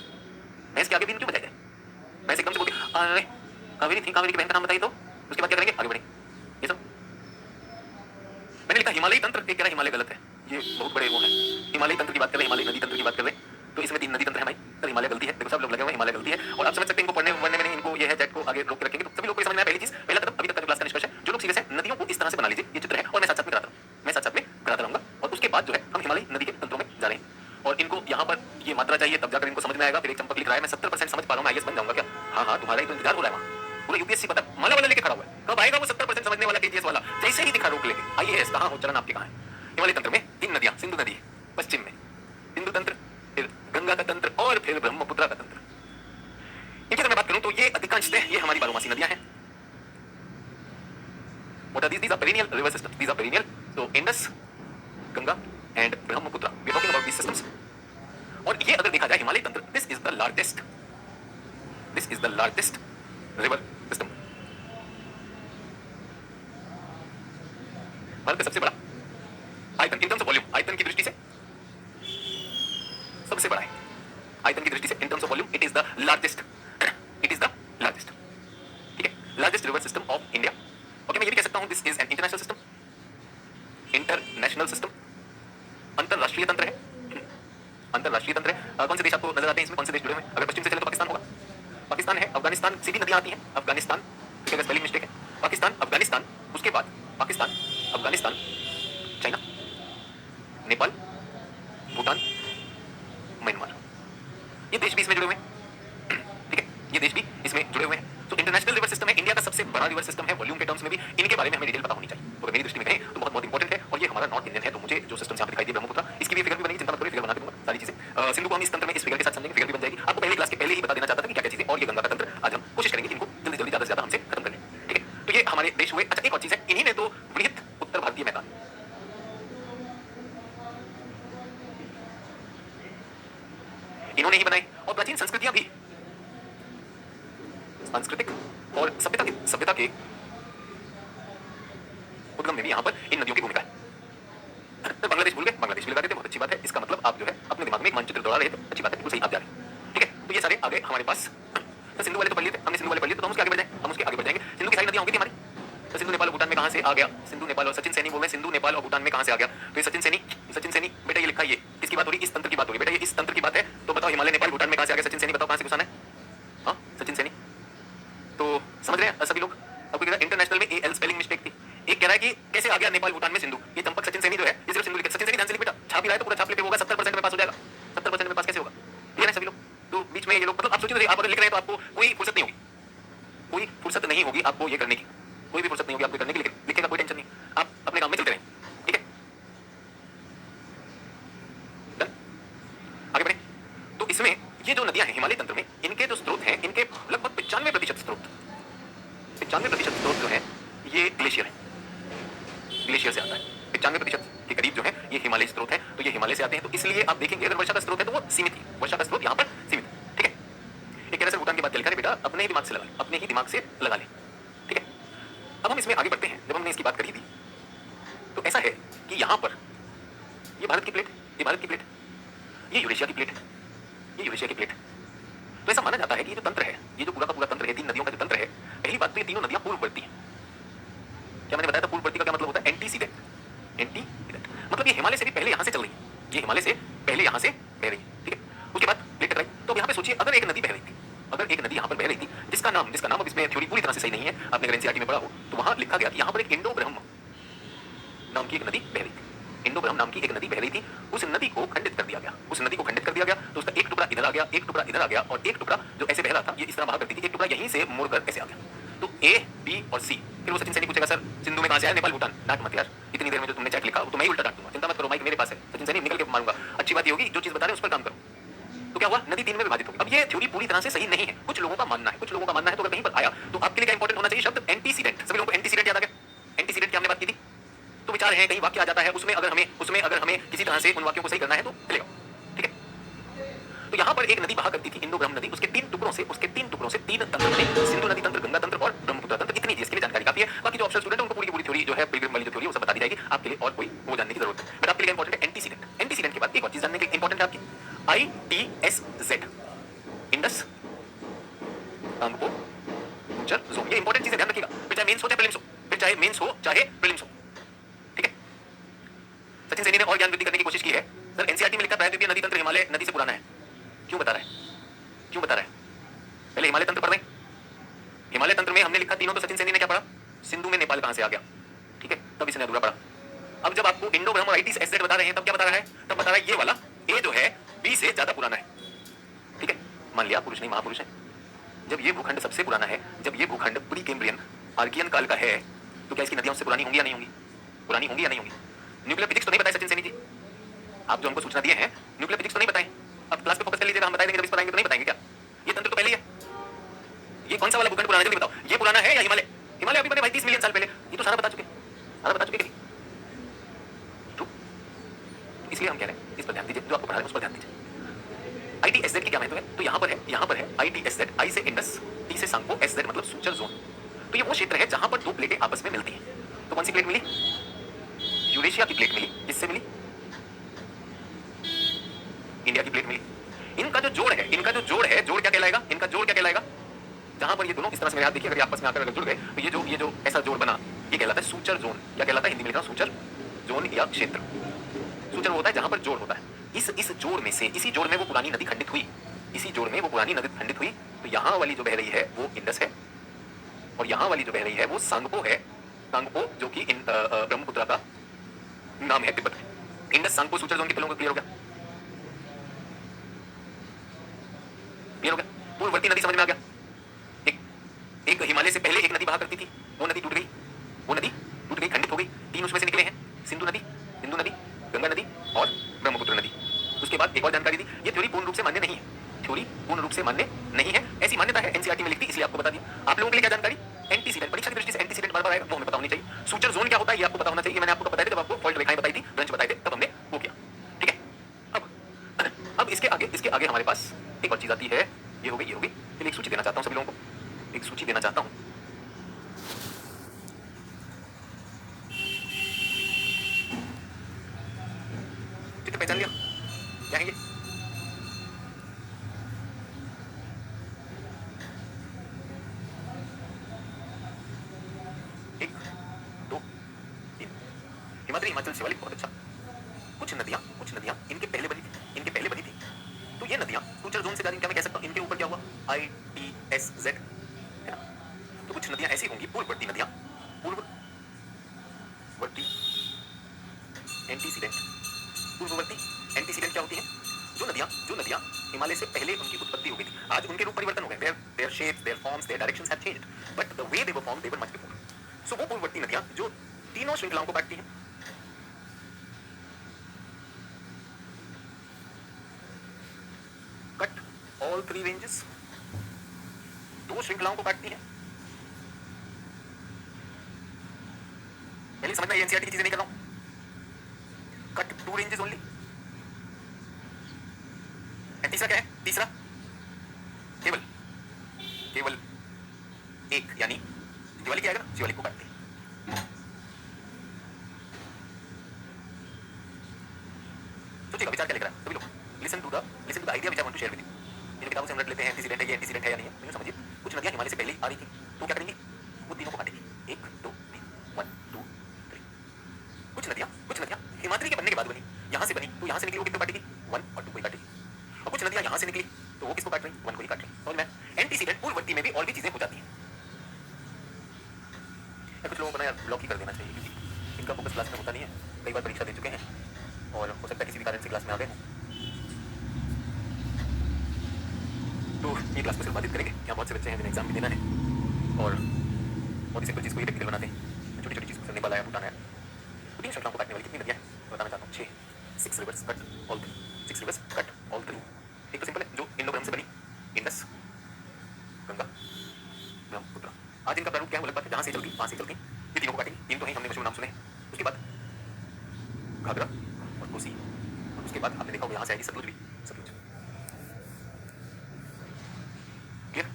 भैंस के आगे बीन क्यों बजाई जाए? भैंस एकदम से बोलती अरे कावेरी थी, कावेरी की बहन का नाम बताइए तो उसके बाद क्या करेंगे? आगे बढ़ेंगे। ये सब मैंने लिखा हिमालयी तंत्र, एक कह रहा हिमालय गलत है, ये बहुत बड़े वो है। हिमालयी तंत्र की बात कर रहे हैं, हिमालयी नदी तंत्र की बात कर रहे हैं, तो इसमें 3 नदी तंत्र है भाई। सर हिमालय गलती है, देखो सब लोग लगे हुए हिमालय गलती है। और आप समझ सकते हैं इनको पढ़ने में नहीं, इनको ये है जेट को आगे रोक के रखेंगे तो सभी लोग को समझ में आए। पहली चीज, पहला कदम अभी तक का क्लास का निष्कर्ष है, जो लोग सीरियस है नदियों को इस तरह से बना लीजिए, ये चित्र है और मैं साथ साथ में कराता रहूंगा। और उसके बाद जो है हम हिमालयी नदी के तंत्रों में जा रहे हैं और इनको यहाँ पर ये मात्रा चाहिए तब जाकर इनको समझ में आएगा। फिर एक चंपक लिख रहा है मैं 70% समझ पा रहा हूँ, आईएएस बन जाऊंगा क्या? हाँ तुम्हारा ही तो इंतजार हो रहा है वहाँ, पूरा यूपीएससी पता माला वाला लेके खड़ा हुआ है, कब आएगा वो 70% समझने वाला केजीएस वाला? जैसे ही दिखा रोक लेके आईएएस कहाँ हो, चरण आपके कहाँ है? हिमालय तंत्र में 3 नदियां, सिंधु नदी पश्चिम में, सिंधु तंत्र, फिर गंगा का तंत्र और फिर ब्रह्मपुत्र का तंत्र। इनकी अगर मैं बात करूं तो ये अधिकांशतः ये हमारी बारोमासी नदियां हैं। What are these? These are perennial river systems. These are perennial. So Indus, Ganga and Brahmaputra. We are talking about these systems. और ये अगर देखा जाए हिमालय तंत्र, this is the largest river system. Bharat का सबसे बड़ा आयतन इन टर्म्स ऑफ वॉल्यूम, आयतन की दृष्टि से सबसे बड़ा है। आयतन की दृष्टि से in terms of volume it is the largest, ठीक है, largest river system of India. Okay, मैं ये भी कह सकता हूं this is an international system, अंतरराष्ट्रीय तंत्र है। अंतरराष्ट्रीय तंत्र है। कौन से देश आपको नजर आते हैं इसमें? कौन से देश जुड़े हुए हैं? अगर पश्चिम से चले तो पाकिस्तान होगा, पाकिस्तान है, अफगानिस्तान, सीधी नदियां आती हैं, अफगानिस्तान, ठीक है, स्पेलिंग मिस्टेक है, पाकिस्तान, अफगानिस्तान, उसके बाद पाकिस्तान, अफगानिस्तान, चाइना, नेपाल, भूटान, म्यांमार, ये देश भी इसमें जुड़े हुए हैं। ठीक है, ये देश भी इसमें जुड़े हुए हैं। तो इंटरनेशनल रिवर सिस्टम है, इंडिया का सबसे बड़ा रिवर सिस्टम है वॉल्यूम के टर्म्स में भी। इनके बारे में हमें डिटेल पता होनी चाहिए। तो मेरी दृष्टि में कहें तो बहुत बहुत इंपॉर्टेंट है। और ये हमारा नॉर्थ इंडियन है, तो मुझे जो सिस्टम यहाँ पे दिखाई दिया ब्रह्मपुत्र, इसकी भी फिगर भी बनेगी, चिंता मत करिए, फिगर बना के दूंगा सारी चीजें। सिंधु को हम इस तंत्र में इस फिगर के साथ समझेंगे, फिगर भी बन जाएगी। आपको पहले क्लास के पहले ही बता देना चाहता था कि क्या क्या चीजें। और ये गंगा का तंत्र आज हम कोशिश करेंगे इनको जल्दी जल्दी ज्यादा से ज्यादा हमसे खत्म करने। ठीक है, तो ये हमारे देश हुए। अच्छा, एक और चीज है, इन्हीं ने तो वृहत उत्तर भारतीय मैदान, इन्होंने ही बनाई। और प्राचीन संस्कृतियां भी, सांस्कृतिक और सभ्यता के उद्गम में भी यहाँ पर इन नदियों की भूमिका है। तो बांग्लादेश भूल गए, बांग्लादेश भी लगा देते, बहुत अच्छी बात है। इसका मतलब आप जो है अपने दिमाग में एक मानचित्र दौड़ा रहे, तो अच्छी बात है, बिल्कुल सही आप जा रहे हैं। ठीक है, तो ये सारे आगे हमारे पास तो सिंधु वाले तो पढ़ लिए थे हमने, सिंधु वाले पढ़ लिए, तो हम उसके आगे बढ़ जाएंगे, हम उसके आगे बढ़ जाएंगे। सिंधु की सारी नदियां होंगी थी हमारी, तो सिंधु नेपाल और भूटान में कहां से आ गया? सिंधु नेपाल और सचिन सैनी बोल रहे, सिंधु नेपाल और भूटान में कहां से आ गया? तो ये सचिन सैनी बेटा, ये लिखा है, ये किसकी बात हो रही है? इस तंत्र की बात हो रही है बेटा, ये इस तंत्र की बात है। तो बताओ हिमालय नेपाल भूटान में कहां से आ गया? सचिन सैनी बताओ कहां से घुसाना है? हाँ, सचिन सैनी। तो समझ रहे हैं सभी लोग? आपको कह रहा है इंटरनेशनल में एल स्पेलिंग मिस्टेक थी। एक कह रहा है कि कैसे आ गया नेपाल भूटान में सिंधु? ये चंपक सचिन सैनी जो है, ये सिर्फ सिंधु लिखा, सचिन सैनी ध्यान से लिख बेटा, छाप ही रहा है तो पूरा छाप लेके होगा, 70% में पास हो जाएगा। 70% में पास कैसे होगा? ये ना सभी लोग, तो बीच में ये लोग, मतलब आप सोचिए, आप अगर लिख रहे हैं तो आपको कोई फुर्सत नहीं होगी आपको ये करने की, कोई भी फुर्सत नहीं होगी आपको करने की, लेकिन लिखेगा कोई टेंशन नहीं, आप अपने काम में चलते रहें। ठीक है, डन, आगे बढ़े। तो इसमें ये जो नदियां हैं हिमालय तंत्र में, इनके जो स्रोत हैं, इनके लगभग 95% स्रोत जो है ये ग्लेशियर है, ग्लेशियर से आता है। 95% के करीब जो है ये हिमालय स्रोत है, तो ये हिमालय से आते हैं। तो इसलिए आप देखेंगे अगर वर्षा का स्रोत है तो वो सीमित है, वर्षा का स्रोत यहाँ पर सीमित है। ठीक है, एक तरह से भूटान की बात चल बेटा, अपने ही दिमाग से लगा ले, अपने ही दिमाग से लगा ले। ठीक है, अब हम इसमें आगे बढ़ते हैं। जब हमने इसकी बात करी थी तो ऐसा है कि यहाँ पर ये भारत की प्लेट, ये यूरेशिया की प्लेट है, ये यूरेशिया की प्लेट है। तो ऐसा माना जाता है कि ये जो तंत्र है, ये जो पूरा का पूरा तंत्र है, 3 नदियों का जो तंत्र है, पहली बात तो ये तीनों नदियां पूर्ववर्ती हैं। क्या मैंने बताया था पूर्ववर्ती का क्या मतलब होता है? एंटीसीडेंट। एंटीसीडेंट मतलब ये हिमालय से भी पहले यहां से चल रही है, ये हिमालय से पहले यहां से बह रही है, ठीक है। उसके बाद प्लेट टकराई। तो अब यहाँ पे सोचिए, अगर एक नदी बह रही थी, अगर एक नदी यहाँ पर बह रही थी जिसका नाम अब इसमें थ्योरी पूरी तरह से सही नहीं है, आपने अगर एनसीईआरटी में पढ़ा हो तो वहां लिखा गया कि यहाँ पर एक इंडो ब्रह्म नाम की एक नदी बह रही थी। इंडो ब्रह्म नाम की एक नदी बह रही थी, उस नदी को खंडित कर दिया गया, उस नदी को खंडित कर दिया गया। तो उसका एक टुकड़ा इधर आ गया, एक टुकड़ा इधर आ गया, और एक टुकड़ा जो ऐसे बह रहा था, ये इस तरह बहा करती थी, एक टुकड़ा यहीं से मुड़कर ऐसे आ गया। तो ए, बी और सी। फिर वो सचिन सैनी पूछेगा सर सिंधु में कहां से आया? नेपाल भूटान। डांट मत यार, इतनी देर में जो तुमने चेक लिखा वो तो मैं ही उल्टा डांट दूंगा, चिंता मत करो, माइक मेरे पास है, सचिन सैनी निकल के मारूंगा। अच्छी बात ये होगी जो चीज बता रहे हैं उस पर काम करो। तो क्या हुआ? नदी 3 में विभाजित हो गई। अब ये थ्योरी पूरी तरह से सही नहीं है, कुछ लोगों का मानना है, कुछ लोगों का मानना है। तो अगर कहीं पर आया तो आपके लिए क्या इंपॉर्टेंट होना चाहिए? शब्द एंटीसीडेंट। सभी लोगों को एंटीसीडेंट याद आ गया? एंटीसीडेंट की हमने बात की थी। तो विचार है कहीं वाक्य आ जाता है, उसमें अगर हमें किसी तरह से उन वाक्यों को सही करना है तो चलेगा, ठीक है। तो यहाँ पर एक नदी बहा करती थी, इंडो ब्रह्म नदी, उसके 3 टुकड़ों से 3 तंत्र बने, सिंधु नदी तंत्र, गंगा तंत्र और ब्रह्मपुत्र तंत्र। इतनी इसके लिए जानकारी काफी है। बाकी जो ऑप्शनल स्टूडेंट है उनको पूरी थ्योरी जो है, पिलग्रिम वाली जो थ्योरी, वो सब बता दी जाएगी आपके लिए, और कोई वो जानने की जरूरत है। बट आपके लिए इंपॉर्टेंट है एंटीसीडेंट। एंटीसीडेंट के बाद एक और चीज जानने के लिए इंपॉर्टेंट है आपकी ITSZ, Indus Congo future zone. ये इंपॉर्टेंट चीज है, ध्यान रखिएगा। फिर चाहे मेंस हो चाहे प्रीलिम्स हो, फिर चाहे मेंस हो चाहे प्रीलिम्स हो, ठीक है। सचिन सैनी ने और ज्ञान वृद्धि करने की कोशिश की है। सर एनसीईआरटी में लिखा प्रायद्वीपीय नदी तंत्र हिमालय नदी से पुराना है। क्यों बता रहा है? क्यों बता रहा है? पहले हिमालय तंत्र पढ़ रहे हैं। हिमालय तंत्र में हमने लिखा तीनों, तो सचिन सैनी ने क्या पढ़ा? सिंधु में नेपाल कहां से आ गया, ठीक है, तब इसने अधूरा पढ़ा। अब जब आपको इंडो ब्रह्म और ITSZ बता रहे हैं, तब क्या बता रहा है? तब बता रहा है ये वाला ए जो है बी से ज्यादा पुराना है, ठीक है। मान लिया पुरुष नहीं महापुरुष है। जब ये भूखंड सबसे पुराना है, जब ये भूखंड प्री कैम्ब्रियन आर्कियन काल का है, तो क्या इसकी नदियां उससे पुरानी होंगी या नहीं होंगी? पुरानी होंगी या नहीं होंगी? न्यूक्लियर फिजिक्स तो नहीं बताए सचिन सैनी जी, आप जो हमको सूचना दिए हैं न्यूक्लियर फिजिक्स तो नहीं बताए। अब क्लास पे फोकस कर लीजिएगा, हम बता देंगे, जब इस पर आएंगे तो नहीं बताएंगे क्या? ये तंत्र तो पहले ही है। ये कौन सा वाला भूखंड पुराना है जल्दी बताओ? ये पुराना है या हिमालय? हिमालय अभी बने भाई 30 मिलियन साल पहले, ये तो सारा बता चुके, सारा बता चुके कि नहीं? इसलिए हम कह रहे हैं इस पर ध्यान दीजिए, जो आपको पढ़ा है उस पर ध्यान दीजिए। ITSZ की क्या महत्व है? तो यहाँ पर है ITSZ, I से इंडस, T से सांगपो, SZ मतलब सूचर जोन। तो ये वो क्षेत्र है जहां पर दो प्लेटें आपस में मिलती हैं। तो कौन सी प्लेट मिली? यूरेशिया की प्लेट मिली। किससे मिली? इंडिया की प्लेट मिली। इनका जो जोड़ है, जोड़ क्या कहलाएगा? इनका जोड़ क्या कहलाएगा? जहां पर ये दोनों इस तरह से मेरे हाथ देखिए, अगर आपस में आकर अगर जुड़ गए तो ये जो ऐसा जोड़ बना, ये कहलाता है सूचर जोन। क्या कहलाता है? हिंदी में लिखा सूचर जोन या क्षेत्र। सूचर होता है जहां पर जोड़ होता है। इस जोड़ में से, इसी जोड़ में वो पुरानी नदी खंडित हुई, इसी जोड़ में वो पुरानी नदी खंडित हुई। तो यहाँ वाली जो बह रही है वो इंडस है, और यहाँ वाली जो बह रही है वो सांगपो है। सांगपो जो कि ब्रह्मपुत्र का नाम है तिब्बत में। इंडस सांगपो सूचर जोन के लोगों को क्लियर हो गया? क्लियर हो गया? पूर्ववर्ती नदी समझ में आ गया? एक हिमालय से पहले एक नदी बहा करती थी, वो नदी टूट गई, खंडित हो गई। 3 उसमें से निकले हैं, सिंधु नदी, गंगा नदी और ब्रह्मपुत्र नदी। उसके बाद एक और जानकारी दी, ये थ्योरी पूर्ण रूप से मान्य नहीं है, थ्योरी पूर्ण रूप से मान्य नहीं है, ऐसी मान्यता है, एनसीईआरटी में लिखती, इसलिए आपको बता दिया। आप लोगों के लिए क्या जानकारी? एंटीसीडेंट, परीक्षा की दृष्टि से एंटीसीडेंट बार-बार आएगा, वो हमें पता होनी चाहिए। सूचर जोन क्या होता है ये आपको पता होना चाहिए, मैंने आपको बताया था जब आपको फॉल्ट रेखाएं बताई थी, ब्रंच बताए थे, तब हमने वो किया, ठीक है। अब इसके आगे हमारे पास एक और चीज आती है, ये हो गई। फिर एक सूची देना चाहता हूँ सभी लोगों को, एक सूची देना चाहता हूँ। चित्र पहचान लिया? क्या है ये? एक, दो, तीन। हिमाद्री हिमाचल शिवालिक बहुत अच्छा। कुछ नदियां इनके पहले बनी थी। तो ये नदियां सूचर जोन से जा रही, क्या मैं कह सकता हूँ इनके ऊपर क्या हुआ? ITSZ है ना। तो कुछ नदियां ऐसी होंगी, पूर्ववर्ती नदियां, पूर्ववर्ती एंटीसीडेंट। पूर्ववर्ती एंटीसीडेंट क्या होती है? जो नदियां हिमालय से पहले उनकी उत्पत्ति हो गई थी, आज उनके रूप परिवर्तन हो गए, their shapes, their forms, their directions have changed, but the way they were formed they were much before. So वो पूर्ववर्ती नदियां जो तीनों श्रृंखलाओं को काटती हैं, कट ऑल 3 रेंजेस, 2 श्रृंखलाओं को काटती हैं। पहले समझना, ये एनसीईआरटी की चीजें नहीं कर रहा हूं। Cut 2 ranges only. तीसरा क्या है? तीसरा केवल एक, यानी शिवालिक क्या आएगा ना, शिवालिक को काटते हैं। सोचिएगा विचार क्या लेकर सभी लोग listen to the idea which I want to share with you. इन किताबों से हम रट लेते हैं एंटीसीडेंट है, ये एंटीसीडेंट है या नहीं है, तो समझिए कुछ नदियां हिमालय से पहले ही आ रही थी, तो क्या करेंगी, वो तीनों को काटेंगी, 1 2 3, 1 2 3। कुछ नदियां हिमाद्री के बनने के बाद बनी, यहाँ से बनी, तो यहाँ से निकली वो किसको काटेगी, 1 और 2 को ही काटेगी। और कुछ नदियां यहाँ से निकली तो वो किसको काट रही, 1 को ही काट रही। समझ में? एंटीसीडेंट पूर्ववर्ती में भी और भी चीजें हो जाती हैं। कुछ लोगों को ना यार ब्लॉक ही कर देना चाहिए, क्योंकि इनका फोकस क्लास में होता नहीं है, कई बार परीक्षा दे चुके हैं और हो सकता है किसी भी कारण से क्लास में आ गए हों। तो ये क्लास को सिर्फ बाधित करेंगे, यहाँ बहुत से बच्चे हैं जिन्हें एग्जाम भी देना है और बहुत ही सिंपल चीज़ को ये टेक्निकल बनाते हैं, छोटी छोटी चीज़ को नेपाल आया, भूटान आया। तो 3 श्रृंखलाओं को काटने वाली कितनी नदियाँ हैं बताना चाहता हूँ, 6। 6 reverse cut all 3, 6 reverse cut all 3। एक तो सिंपल है, जो इंडो ब्रह्म से बनी, इंडस, गंगा, ब्रह्मपुत्र। आज इनका प्रारूप क्या है वो अलग बात है, जहाँ से चलती वहाँ से चलती, ये तीनों को काटेंगे। 3 तो हैं, हमने मशहूर नाम सुने। उसके बाद घाघरा और कोसी, और उसके बाद आपने देखा होगा यहाँ से आएगी सतलुज भी, सतलुज। क्लियर?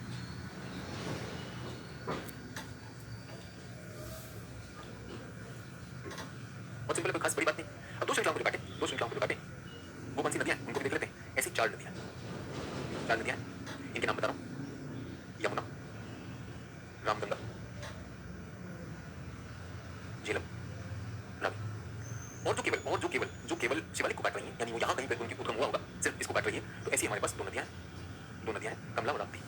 बहुत सिंपल है, कोई खास बड़ी बात नहीं। अब 2 श्रृंखलाओं को काटे, 2 श्रृंखलाओं को काटे, वो कौन सी नदियाँ हैं उनको भी देख लेते हैं। ऐसी 4 नदियाँ, 4 नदियाँ हैं, इनके नाम बता रहा हूँ, यमुना, रामगंगा, झेलम, रावी। और जो केवल शिवालिक को काट रही है, यानी वो यहाँ कहीं पे उनकी उद्गम हुआ होगा, सिर्फ इसको काट रही है, तो ऐसी हमारे पास 2 नदियाँ हैं, कमला और राप्ती।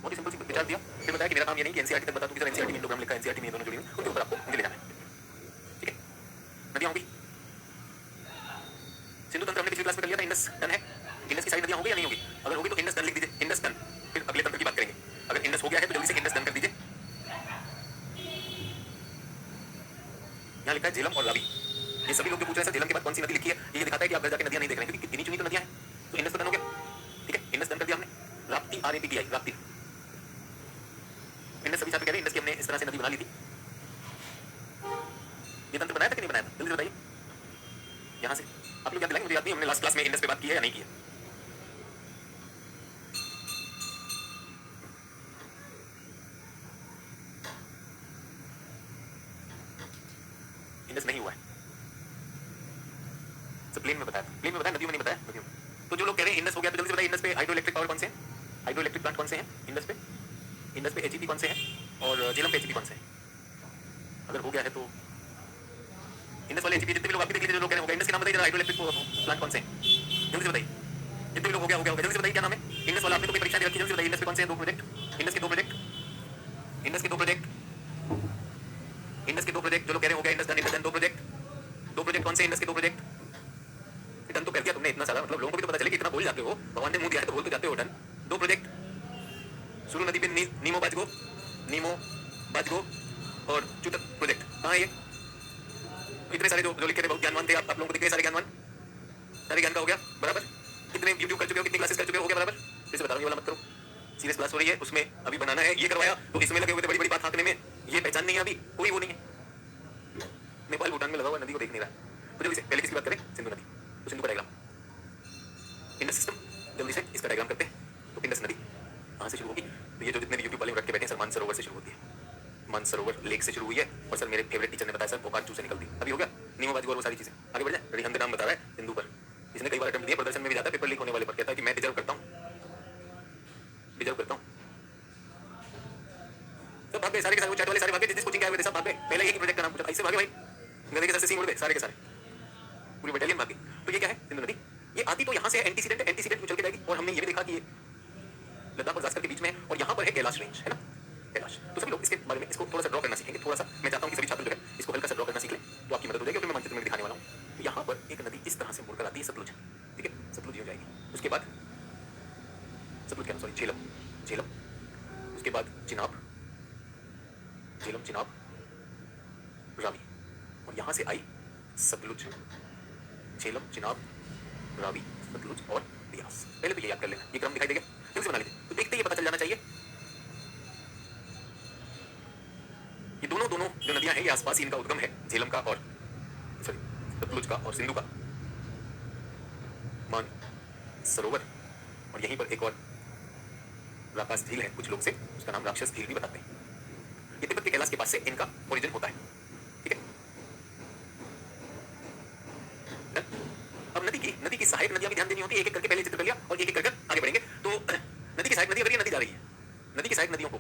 बहुत ही सिंपल विचार दिया, फिर बताया कि मेरा काम ये नहीं कि एनसीईआरटी तक बता दूं कि सर एनसीईआरटी में इंडो ब्रह्म लिखा है, एनसीईआरटी में ये दोनों जुड़ी हुई, उनके ऊपर आपको मुझे ले जाना है। ठीक है, नदियाँ होंगी, सिंधु तंत्र हमने पिछली क्लास में कर लिया था, इंडस टन है, इंडस की सारी नदियाँ होंगी या नहीं होगी, अगर होगी तो इंडस टन लिख दीजिए, इंडस टन, फिर अगले तंत्र की बात करेंगे। अगर इंडस हो गया है तो जल्दी से इंडस टन कर दीजिए। यहाँ लिखा है झेलम और रावी। ये सभी लोग जो पूछ रहे हैं सर झेलम के बाद कौन सी नदी लिखी है, ये दिखाता है कि आप घर जाके नदियाँ नहीं देख रहे हैं, क्योंकि गिनी चुनी तो नदियाँ हैं, तो इंडस तो टन हो गया। ठीक है, इंडस टन कर दिया हमने। राप्ती, RAPTI, राप्ती, इंडस सभी छात्र कह रहे हैं इंडस की हमने इस तरह से नदी बना ली थी। ये तंत्र बनाया था कि नहीं बनाया था, जल्दी बताइए। यहाँ से आप लोग याद दिलाएंगे, मुझे याद नहीं, हमने लास्ट क्लास में इंडस पे बात की है या नहीं की है। इंडस नहीं हुआ है, तो प्लेन में बताया, प्लेन में बताया, नदियों में नहीं बताया, नदियों में। तो जो लोग कह रहे हैं इंडस हो गया, तो जल्दी से बताइए इंडस पे हाइड्रो इलेक्ट्रिक पावर कौन से हैं, हाइड्रो इलेक्ट्रिक प्लांट कौन से हैं इंडस पे, इंडस पे HEP कौन से हैं और झेलम पे HEP कौन से हैं। अगर हो गया है तो इंडस वाले HEP जितने भी लोग आप भी देख लीजिए, जो लोग कह रहे हैं इंडस के नाम बताइए, हाइड्रो इलेक्ट्रिक प्लांट कौन से हैं, जल्दी से बताइए। जितने भी लोग हो गया जल्दी से बताइए क्या नाम है इंडस वाला, आपने तो कोई परीक्षा दे रखी है, जल्दी से बताइए इंडस पे कौन से हैं 2 प्रोजेक्ट, इंडस के 2 प्रोजेक्ट, इंडस के 2 प्रोजेक्ट, इंडस के 2 प्रोजेक्ट, जो लोग कह रहे हो गया Indus done, Indus done, 2 project, 2 project कौन से इंडस के 2 प्रोजेक्ट। डन तो कर दिया तुमने इतना सारा, मतलब लोगों को भी तो पता चले कि इतना बोल जाते हो, भगवान ने मुंह दिया है तो बोल तो जाते हो। डन, 2 प्रोजेक्ट, सुरु नदी पे नीमो बाजगो और चुटक प्रोजेक्ट, कहाँ है ये। इतने सारे जो लिखे थे बहुत ज्ञानवान थे, आप लोगों को दिखे सारे ज्ञानवान, सारे ज्ञान का हो गया बराबर। कितने यूट्यूब कर चुके हो, कितनी क्लासेस कर चुके हो गया बराबर। फिर से बता रहा हूँ ये वाला मत करो, सीरियस क्लास हो रही है, उसमें अभी बनाना है, ये करवाया तो इसमें लगे हुए थे बड़ी बड़ी बात हाँकने में, ये पहचान नहीं है, अभी कोई वो नहीं है। नेपाल भूटान में लगा हुआ नदी को देख नहीं रहा। तो जल्दी से पहले किसकी बात करें, सिंधु नदी, तो सिंधु का डायग्राम, इंडस सिस्टम, जल्दी से इसका डायग्राम करते हैं। तो इंडस नदी कहाँ से शुरू होगी, तो ये जो जितने भी यूट्यूब वाले रख के बैठे हैं सर, मानसरोवर से शुरू होती है, मानसरोवर लेक से शुरू हुई है, और सर मेरे फेवरेट टीचर ने बताया सर भोपाल से निकलती है। अभी हो गया नीमो बाजगो और वो सारी चीजें, आगे बढ़ जाए। रिहंद नाम बता रहा है सिंधु पर, इसने कई बार अटेम्प्ट दिया, प्रदर्शन में भी जाता है, पेपर लीक होने वाले पर कहता है कि मैं डिजर्व करता हूँ, डिजर्व करता हूँ। सब भाग गए सारे के सारे, वो चैट वाले सारे भाग गए, जिस कोचिंग के आए हुए थे सब भाग गए। पहले एक ही प्रोजेक्ट का नाम पूछा, इससे भागे भाई, गधे के सर से सींग उड़ गए सारे के सारे, पूरी बटालियन भाग गई। तो ये क्या है सिंधु नदी, ये आती तो यहाँ से एंटीसीडेंट है, एंटीसीडेंट में चल के जाएगी, और हमने ये भी देखा कि ये लद्दाख और जास्कर के बीच में है, और यहाँ पर है कैलाश रेंज, है ना कैलाश। तो सभी लोग इसके बारे में इसको थोड़ा सा ड्रॉ करना सीखेंगे, थोड़ा सा मैं चाहता हूँ कि सभी छात्र जो है इसको हल्का सा ड्रॉ करना सीख लें, तो आपकी मदद हो जाएगी। और मैं मानचित्र में दिखाने वाला हूँ, तो यहाँ पर एक नदी इस तरह से मुड़कर आती है, सतलुज, ठीक है, सतलुज हो जाएगी। उसके बाद सतलुज क्या, सॉरी झेलम, झेलम, उसके बाद चिनाब, झेलम चिनाब रावी, और यहाँ से आई सतलुज, झेलम चिनाब रावी सतलुज और ब्यास। पहले तो ये याद कर लेना, ये क्रम दिखाई देगा, जल्दी से बना लीजिए, तो देखते ही पता चल जाना चाहिए ये दोनों जो नदियां हैं ये आसपास ही इनका उद्गम है, झेलम का और सॉरी सतलुज का और सिंधु का। मान सरोवर राकास झील है, कुछ लोग से उसका नाम राक्षस झील भी बताते हैं। ये तिब्बत के कैलाश के पास से इनका ओरिजिन होता है, ठीक है। अब नदी की सहायक नदियां भी ध्यान देनी होती है, एक एक करके पहले चित्र कर लिया और एक एक करके आगे बढ़ेंगे। तो नदी की सहायक नदी, अगर ये नदी जा रही है, नदी की सहायक नदियों को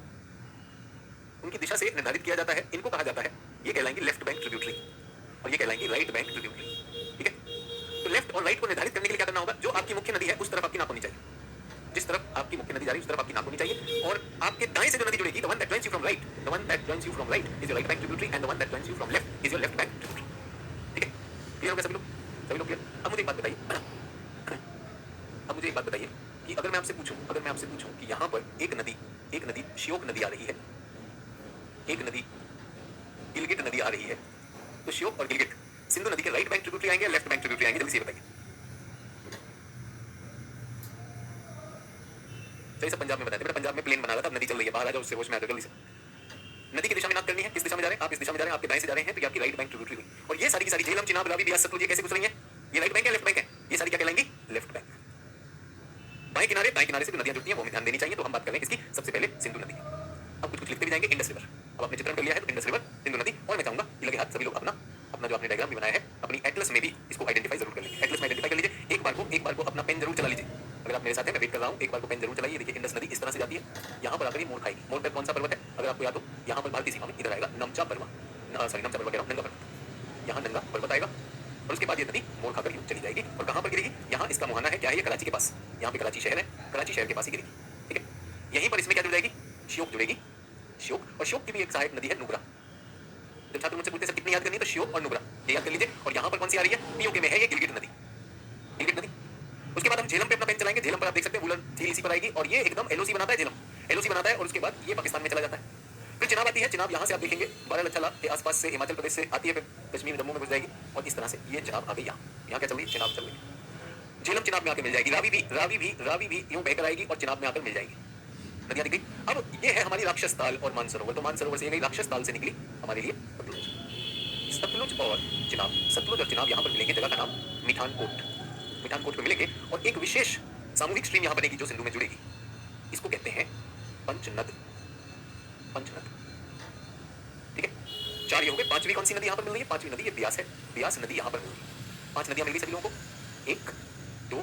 उनकी दिशा से निर्धारित किया जाता है, इनको कहा जाता है, ये कहलाएंगी लेफ्ट बैंक ट्रिब्यूटरी और ये कहलाएंगी राइट बैंक ट्रिब्यूटरी, ठीक है। तो लेफ्ट और राइट को निर्धारित करने के लिए क्या करना होगा, जो आपकी मुख्य नदी है उस तरफ आपकी नाक होनी चाहिए, जिस तरफ आपकी मुख्य नदी जा रही है उस तरफ आपकी नाक होनी चाहिए, और आपके दाएं से जो नदी जुड़ेगी, the one that joins you from right, the one that joins you from right is your right bank tributary and the one that joins you from left is your left bank tributary, ठीक है। क्लियर हो गया सभी लोग क्लियर। अब मुझे एक बात बताइए, कि अगर मैं आपसे पूछूं कि यहाँ पर एक नदी श्योक नदी आ रही है, एक नदी गिलगिट नदी आ रही है, तो श्योक और गिलगिट सिंधु नदी के राइट बैंक ट्रिब्यूटरी आएंगे या लेफ्ट बैंक ट्रिब्यूटरी आएंगे, जल्दी से बताइए। सही सब पंजाब में बताते, बेटा पंजाब में प्लेन बना रहा था, अब नदी चल रही है, बाहर आ जाओ, उससे होश में आ जाओ जल्दी से। नदी की दिशा में नाक करनी है, किस दिशा में जा रहे हैं आप, इस दिशा में जा रहे हैं, आपके दाएं से जा रहे हैं, तो ये आपकी राइट बैंक ट्रिब्यूटरी हुई। और ये सारी की सारी झेलम, चिनाब, रावी, बियास, सतलुज, ये कैसे गुजर रही है, ये राइट बैंक है लेफ्ट बैंक है, ये सारी क्या कहलाएंगी, लेफ्ट बैंक। बाएं किनारे से जो नदियां जुड़ती हैं वो हमें ध्यान देनी चाहिए, तो हम बात करें इसकी सबसे पहले सिंधु नदी। अब कुछ लिखते भी जाएंगे, इंडस रिवर, अब आपने चित्रण कर लिया है तो इंडस रिवर, सिंधु नदी। और मैं चाहूंगा कि लगे हाथ सभी लोग अपना जो आपने डायग्राम भी बनाया है अपनी एटलस में भी इसको आइडेंटिफाई जरूर कर लीजिए, एटलस में आइडेंटिफाई कर लीजिए। एक बार को अपना पेन जरूर चला लीजिए, अगर आप मेरे साथ हैं, मैं वेट कर रहा हूं, एक बार को पेन जरूर चलाइए। देखिए इंडस नदी इस तरह से जाती है, यहाँ पर आकर ही मोड़ खाएगी। मोड़ पर कौन सा पर्वत है, अगर आपको याद हो, यहाँ पर भारतीय सीमा में इधर आएगा नमचा पर्वत, नंगा पर्वत, यहाँ नंगा पर्वत आएगा, और उसके बाद ये नदी मोड़ खाकर यूं चली जाएगी। और कहाँ पर गिरेगी, यहाँ इसका मुहाना है, क्या है ये, कराची के पास, यहाँ पे कराची शहर है, कराची शहर के पास ही गिरेगी, ठीक है। यहीं पर इसमें क्या जुड़ जाएगी, श्योक जुड़ेगी, श्योक, और श्योक की भी एक सहायक नदी है नुब्रा। जब छात्र मुझसे पूछते हैं सर कितनी याद करनी है, तो श्योक और नुब्रा ये याद कर लीजिए। और यहाँ पर कौन सी आ रही है, पीओके में है ये गिलगिट नदी, गिलगिट नदी। उसके बाद हम झेलम पे अपना पेन चलाएंगे, झेलम पर आप देख सकते हैं वुलन झील इसी पर आएगी, और ये एकदम एलओसी बनाता है, झेलम एलओसी बनाता है, और उसके बाद ये पाकिस्तान में चला जाता है। फिर चिनाब आती है, चिनाब यहाँ से आप देखेंगे बारालच्छाला के आसपास से हिमाचल प्रदेश से आती है, फिर कश्मीर जम्मू में घुस जाएगी, और इस तरह से ये चिनाब आ गई यहाँ क्या चल रही है, चिनाब चल रही है। झेलम चिनाब में आकर मिल जाएगी, रावी भी यूं बहकर आएगी और चिनाब में आकर मिल जाएगी, नदियां दिख गई। अब ये है हमारी राक्षस ताल और मानसरोवर, तो मानसरोवर से ये गई, राक्षस ताल से निकली हमारे लिए सतलुज और चिनाब। सतलुज और चिनाब यहाँ पर मिलेंगे, जगह का नाम मिठानकोट पे मिलेंगे, और एक विशेष सामूहिक स्ट्रीम यहाँ बनेगी जो सिंधु में जुड़ेगी, इसको कहते हैं पंचनद, ठीक है। चार ये हो गए, पांचवी कौन सी नदी यहाँ पर मिल रही है, पांचवी नदी ये ब्यास है, ब्यास नदी यहाँ पर मिल रही है। 5 नदियां मिल गई सभी लोगों को, 1 2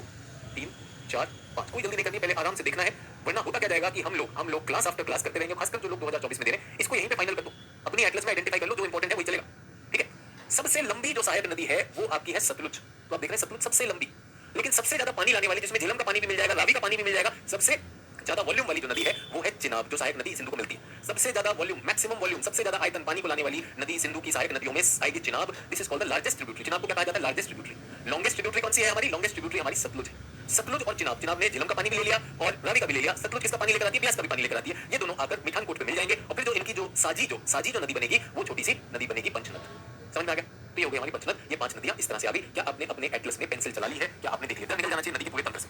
3 4 5। कोई जल्दी नहीं करनी, पहले आराम से देखना है, वरना होता क्या जाएगा कि हम लोग क्लास आफ्टर क्लास करते रहेंगे, खासकर जो लोग 2024 में दे रहे हैं, इसको यहीं पे फाइनल कर दो, अपनी एटलस में आइडेंटिफाई कर लो, जो इंपॉर्टेंट है वही चलेगा, ठीक है। सबसे लंबी जो सहायक नदी है वो आपकी है सतलुज, तो आप देख रहे हैं सतलुज सबसे लंबी, लेकिन सबसे ज्यादा पानी लाने वाली, जिसमें झेलम का पानी भी मिल जाएगा, रावी का पानी भी मिल जाएगा, सबसे ज्यादा वॉल्यूम वाली जो नदी है वो है चिनाब, जो सहायक नदी सिंधु को मिलती है। सबसे ज्यादा वॉल्यूम, मैक्सिमम वॉल्यूम, सबसे ज्यादा आयतन पानी को लाने वाली नदी सिंधु की सहायक नदियों में आएगी Chenab. This is called the largest tributary. Chenab को क्या कहा जाता है, लार्जेस्ट ट्रिब्यूटरी। लॉन्गेस्ट ट्रिब्यूटरी कौन सी है हमारी, लॉन्गेस्ट ट्रिब्यूटरी हमारी सतलुज है। सतलुज और चिनाब, चिनाब ने झेलम का पानी भी ले लिया और रावी का भी ले लिया, सतलुज किसका पानी लेकर आती है, ब्यास का भी पानी लेकर आती है। ये दोनों आकर मिठानकोट पे मिल जाएंगे, और फिर जो इनकी जो साजी जो नदी बनेगी वो छोटी सी नदी बनेगी पंचनद। समझ में आ गया, तो ये हो गई हमारी पंचनद। ये 5 नदियां इस तरह से आ गई। क्या आपने अपने एटलस में पेंसिल चला ली है, क्या आपने देख लिया, निकल जाना चाहिए नदी के पूरे तंत्र से,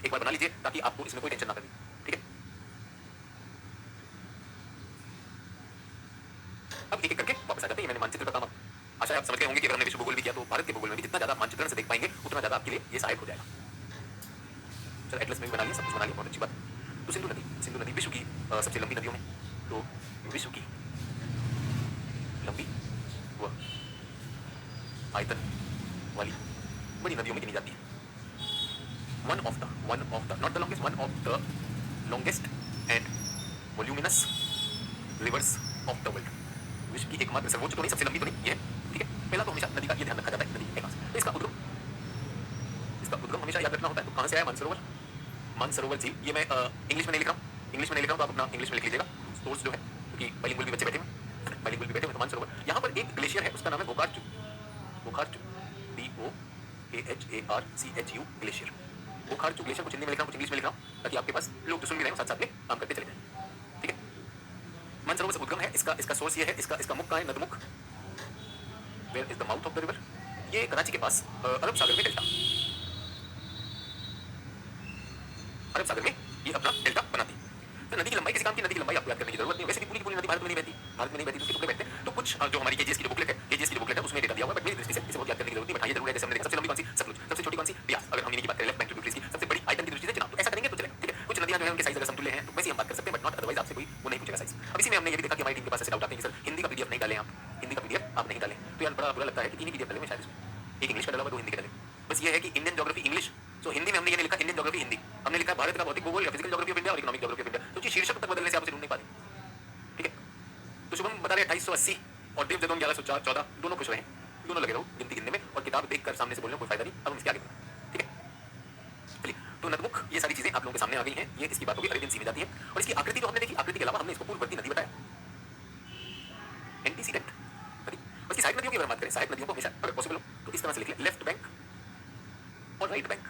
एक बार बना लीजिए ताकि आपको इसमें कोई टेंशन ना करनी, ठीक है। अब एक एक करके वापस आ जाते हैं, मैंने मानचित्र का काम, आशा आप समझ गए होंगे कि अगर हमने विश्व भूगोल भी किया तो भारत के भूगोल में भी जितना ज्यादा मानचित्रण से देख पाएंगे उतना ज्यादा आपके लिए ये सहायक हो जाएगा। चलो एटलस में भी बना लिया, सब कुछ बना लिया, बहुत अच्छी बात। तो सिंधु नदी विश्व की सबसे लंबी नदियों में, तो विश्व की लंबी व आयतन वाली बड़ी नदियों में गिनी जाती है। One of the not the longest, one of the longest and voluminous reverse of the world. विश्व की एकमात्र, सर्वोच्च तो नहीं, सबसे लंबी तो नहीं, ये ठीक है। पहला तो हमेशा नदी का ये ध्यान रखा जाता है, नदी के पास तो इसका उद्गम हमेशा याद रखना होता है। तो कहाँ से आया मानसरोवर झील, ये मैं इंग्लिश में नहीं लिख रहा हूँ, तो आप अपना इंग्लिश में लिख लीजिएगा, सोर्स जो है, क्योंकि बाइलिंगुअल भी बच्चे बैठे हुए, तो मानसरोवर। यहाँ पर एक ग्लेशियर है, उसका नाम है बोकार्चू, BOKHARCHU ग्लेशियर। बोकार्चू ग्लेशियर, कुछ हिंदी में लिख रहा हूँ, कुछ इंग्लिश में लिख रहा हूँ, ताकि आपके पास लोग जो सुन भी रहे हो साथ साथ में काम करते चले जाए, ठीक है। मानसरोवर से उद्गम है, इसका सोर्स ये है, इसका मुख कहाँ है, नदमुख, where is the mouth of the river, ये कराची के पास अरब सागर में डेल्टा, अरब सागर में ये अपना डेल्टा बनाती है। तो नदी की लंबाई किसी काम की, नदी की लंबाई आपको याद करने की जरूरत नहीं, वैसे भी पूरी नदी भारत में नहीं बहती, उसके टुकड़े बहते हैं। तो कुछ जो हमारी केजीएस की जो बुकलेट है उसमें डेटा दिया हुआ है, बट मेरी दृष्टि से इसे बहुत याद करने की जरूरत नहीं, बट ये जरूर है, जैसे हमने देखा सबसे लंबी कौन सी, सतलुज, सबसे छोटी कौन सी, ब्यास। अगर हम इन्हीं की बात करें लेफ्ट बैंक ट्रिब्यूटरीज की, सबसे बड़ी आयतन की दृष्टि से चिनाब। तो ऐसा करेंगे तो चलेगा, ठीक है। कुछ नदियां जो है उनके साइज अगर समतुल्य हैं तो वैसे हम वो नहीं पूछेगा साइज। अब इसी में हमने ये भी देखा कि हमारी टीम के पास ऐसे डाउट आते हैं कि सर हिंदी का पीडीएफ नहीं डालें आप, हिंदी का पीडीएफ आप नहीं डालें, तो यार बड़ा बुरा लगता है कि 3 ही पीडीएफ डाले मैं शायद इसमें, एक इंग्लिश का डाला हुआ, 2 हिंदी का डाले। बस ये है कि इंडियन ज्योग्राफी इंग्लिश, तो हिंदी में हमने ये नहीं लिखा इंडियन ज्योग्राफी हिंदी, हमने लिखा भारत का भौतिक भूगोल या फिजिकल ज्योग्राफी ऑफ इंडिया और इकोनॉमिक ज्योग्राफी ऑफ इंडिया। तो शीर्षक तक बदलने से आप उसे ढूंढ नहीं पाते, ठीक है। तो शुभम बता रहे 2880 और देव जदोन 1114, दोनों खुश रहे, दोनों लगे रहो गिनती गिनने में और किताब देखकर सामने से बोलने कोई फायदा नहीं। अब हम इसके आगे बढ़ें, ठीक है। चलिए, तो नदमुख ये सारी चीजें आप लोगों के सामने आ गई हैं, ये इसकी बात होगी, अरेबियन सी में जाती है। और इसकी आकृति तो हमने देखी, आकृति के अलावा हमने इसको पूर्ववर्ती नदी बताया, एंटीसीडेंट नदी। उसकी सहायक नदियों की अगर बात करें, सहायक नदियों को हमेशा अगर पॉसिबल हो तो इस तरह से लिख लें, लेफ्ट बैंक और राइट बैंक।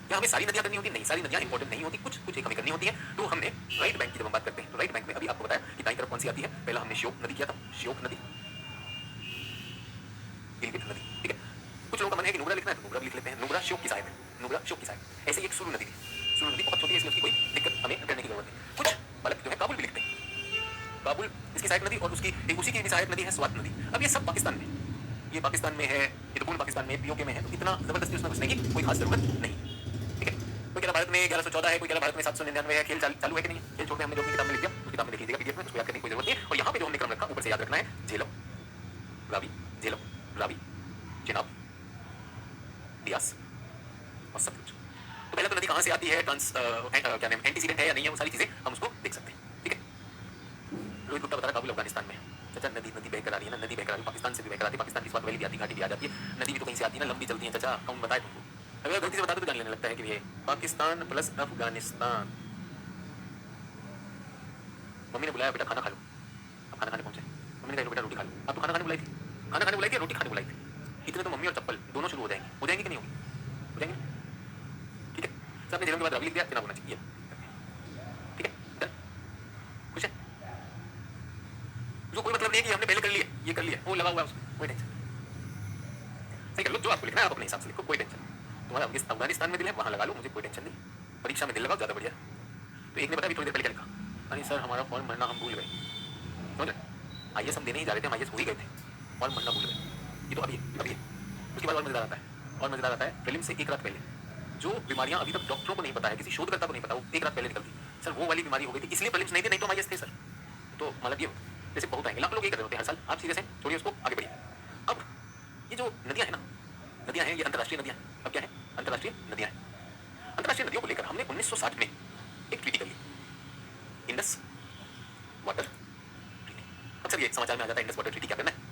क्या हमें सारी नदियां करनी होती? नहीं, सारी नदियां इंपॉर्टेंट नहीं होती, कुछ कुछ एक हमें करनी होती है। तो हमने राइट बैंक की जब हम बात करते हैं तो राइट बैंक में अभी आपको बताया कि दाईं तरफ कौन सी आती है। पहला हमने श्योक नदी किया था, श्योक नदी, गिलगित नदी, ठीक है। कुछ लोगों का मन है कि नुब्रा लिखना है तो नुब्रा लिख लेते हैं, नुब्रा श्योक की सहायक है, नुब्रा श्योक की सहायक। ऐसे ही एक सुरु नदी थी, सुरु नदी बहुत छोटी है इसलिए उसकी कोई दिक्कत हमें करने की जरूरत नहीं। कुछ बालक जो है काबुल भी लिखते हैं, काबुल इसकी सहायक नदी और उसकी एक उसी की सहायक नदी है स्वात नदी। अब ये सब पाकिस्तान में, ये पाकिस्तान में है, ये तो पूर्ण पाकिस्तान में पीओके में है, तो इतना जबरदस्ती उसमें घुसने की कोई खास जरूरत नहीं, ठीक है। कोई कह रहा भारत में 1114 है, कोई कह रहा भारत में 799 है, खेल चालू है कि नहीं? खेल छोड़ के हमने जो अपनी किताब में लिख दिया उस किताब में लिख लीजिएगा पीडीएफ में, उसको याद करने की कोई जरूरत नहीं है। और यहाँ पे जो हमने क्रम रखा ऊपर से याद रखना है, झेलम, रावी, झेलम, रावी, चिनाब, बियास और सतलुज। तो पहले तो नदी कहाँ से आती है, क्या नाम, एंटीसीडेंट है या नहीं है, वो सारी चीजें हम उसको देख सकते हैं, ठीक है। रोहित गुप्ता बता रहा काबुल अफगानिस्तान में। चाचा नदी नदी बहकर आ रही है ना, नदी बहकर आ रही है, पाकिस्तान से भी बहकर आती है, पाकिस्तान की बात वैली भी आती, घाटी भी आ जाती है, नदी भी तो कहीं से आती है ना, लंबी चलती है चाचा, कौन बताए तुमको? अगर गलती से बता दो तो जान लेने लगता है कि ये पाकिस्तान प्लस अफगानिस्तान। मम्मी ने बुलाया बेटा खाना खा लो, अब खाना खाने पहुंचे, मम्मी ने कहा बेटा रोटी खा लो। अब तो खाना खाने बुलाई थी, खाना खाने बुलाई थी, रोटी खाने बुलाई थी, इतने तो मम्मी और चप्पल दोनों शुरू हो जाएंगे कि नहीं होगी? हो जाएंगे, ठीक है। सर आपने जन्म के बाद रवि लिख दिया, चुनाव होना चाहिए, ठीक है। डन, खुश है? जो कोई मतलब नहीं है कि हमने पहले कर लिया, ये कर लिया, वो लगा हुआ है उसको, कोई टेंशन सही कर लो, जो आपको लिखना है आप अपने हिसाब से लिखो, कोई टेंशन। तुम्हारा अफगानिस्तान में दिल है वहां लगा लो, मुझे कोई टेंशन नहीं, परीक्षा में दिल लगाओ ज्यादा बढ़िया। तो एक ने बताया थोड़ी देर पहले क्या लिखा, अरे सर हमारा फॉर्म भरना हम भूल गए, समझ रहे? आईएएस हम देने ही जा रहे थे, हम आईएएस हो ही गए थे, फॉर्म भरना भूल गए। ये तो अभी है। उसके बाद और मजेदार आता है, और मजेदार आता है प्रीलिम्स से एक रात पहले जो बीमारियां अभी तक डॉक्टरों को नहीं पता है, किसी शोधकर्ता को नहीं पता, वो एक रात पहले निकलती। सर वो वाली बीमारी हो गई थी इसलिए प्रीलिम्स नहीं थे, नहीं तो आईएएस थे सर। तो मतलब ये जैसे बहुत आएंगे, लाख लोग ये कर रहे होते हैं हर साल। आप सीरियस हैं, छोड़िए उसको, आगे बढ़िए। अब ये जो नदियां हैं ना, नदियां हैं, ये अंतर्राष्ट्रीय नदियां। अब क्या है? अंतर्राष्ट्रीय नदियां हैं। अंतर्राष्ट्रीय नदियों को लेकर हमने 1960 में एक ट्रीटी कर ली, इंडस वाटर ट्रीटी। अक्सर ये समाचार में आ जाता है इंडस वाटर ट्रीटी क्या करना है।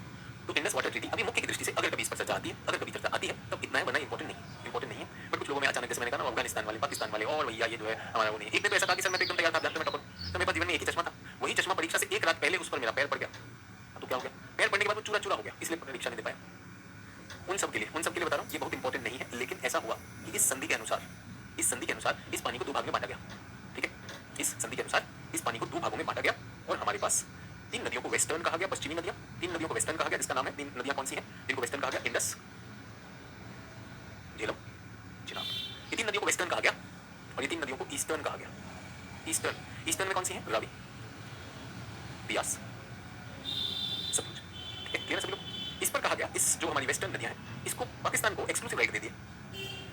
तो इंडस वाटर ट्रीटी अभी मुख्य की दृष्टि से अगर कभी इस पर चर्चा आती है, अगर कभी चर्चा आती है तब इतना है, वरना इंपॉर्टेंट नहीं है। बट कुछ लोगों में अचानक जैसे मैंने कहा ना, अफगानिस्तान वाले, पाकिस्तान वाले, और भैया ये जो है हमारा वो नहीं। एक ने तो ऐसा कहा कि सर मैं तो एकदम तैयार था, जानते मैं टॉपर, तो मेरे पास जीवन में एक ही चश्मा था, वही चश्मा परीक्षा से एक रात पहले उस पर मेरा पैर पड़ गया। तो क्या हो गया? पैर पड़ने के बाद वो चूरा चूरा हो गया, इसलिए परीक्षा नहीं दे पाया। उन सब के लिए बता रहा हूँ, ये बहुत इंपॉर्टेंट नहीं है, लेकिन ऐसा हुआ कि इस संधि के अनुसार इस पानी को 2 भाग में बांटा गया, ठीक है। इस संधि के अनुसार इस पानी को 2 भागों में बांटा गया और हमारे पास 3 नदियों को वेस्टर्न कहा गया, पश्चिमी नदियां, 3 नदियों को वेस्टर्न कहा गया, जिसका नाम है, 3 नदियां कौन सी हैं जिनको वेस्टर्न कहा गया? इंडस, झेलम, चिनाब। ये 3 नदियों को वेस्टर्न कहा गया और ये 3 नदियों को ईस्टर्न कहा गया। ईस्टर्न में कौन सी है? रावी, बियास, सतलुज, ठीक है। क्लियर है सभी लोग? इस पर कहा गया, इस जो हमारी वेस्टर्न नदियां हैं, इसको पाकिस्तान को एक्सक्लूसिव राइट दे दिया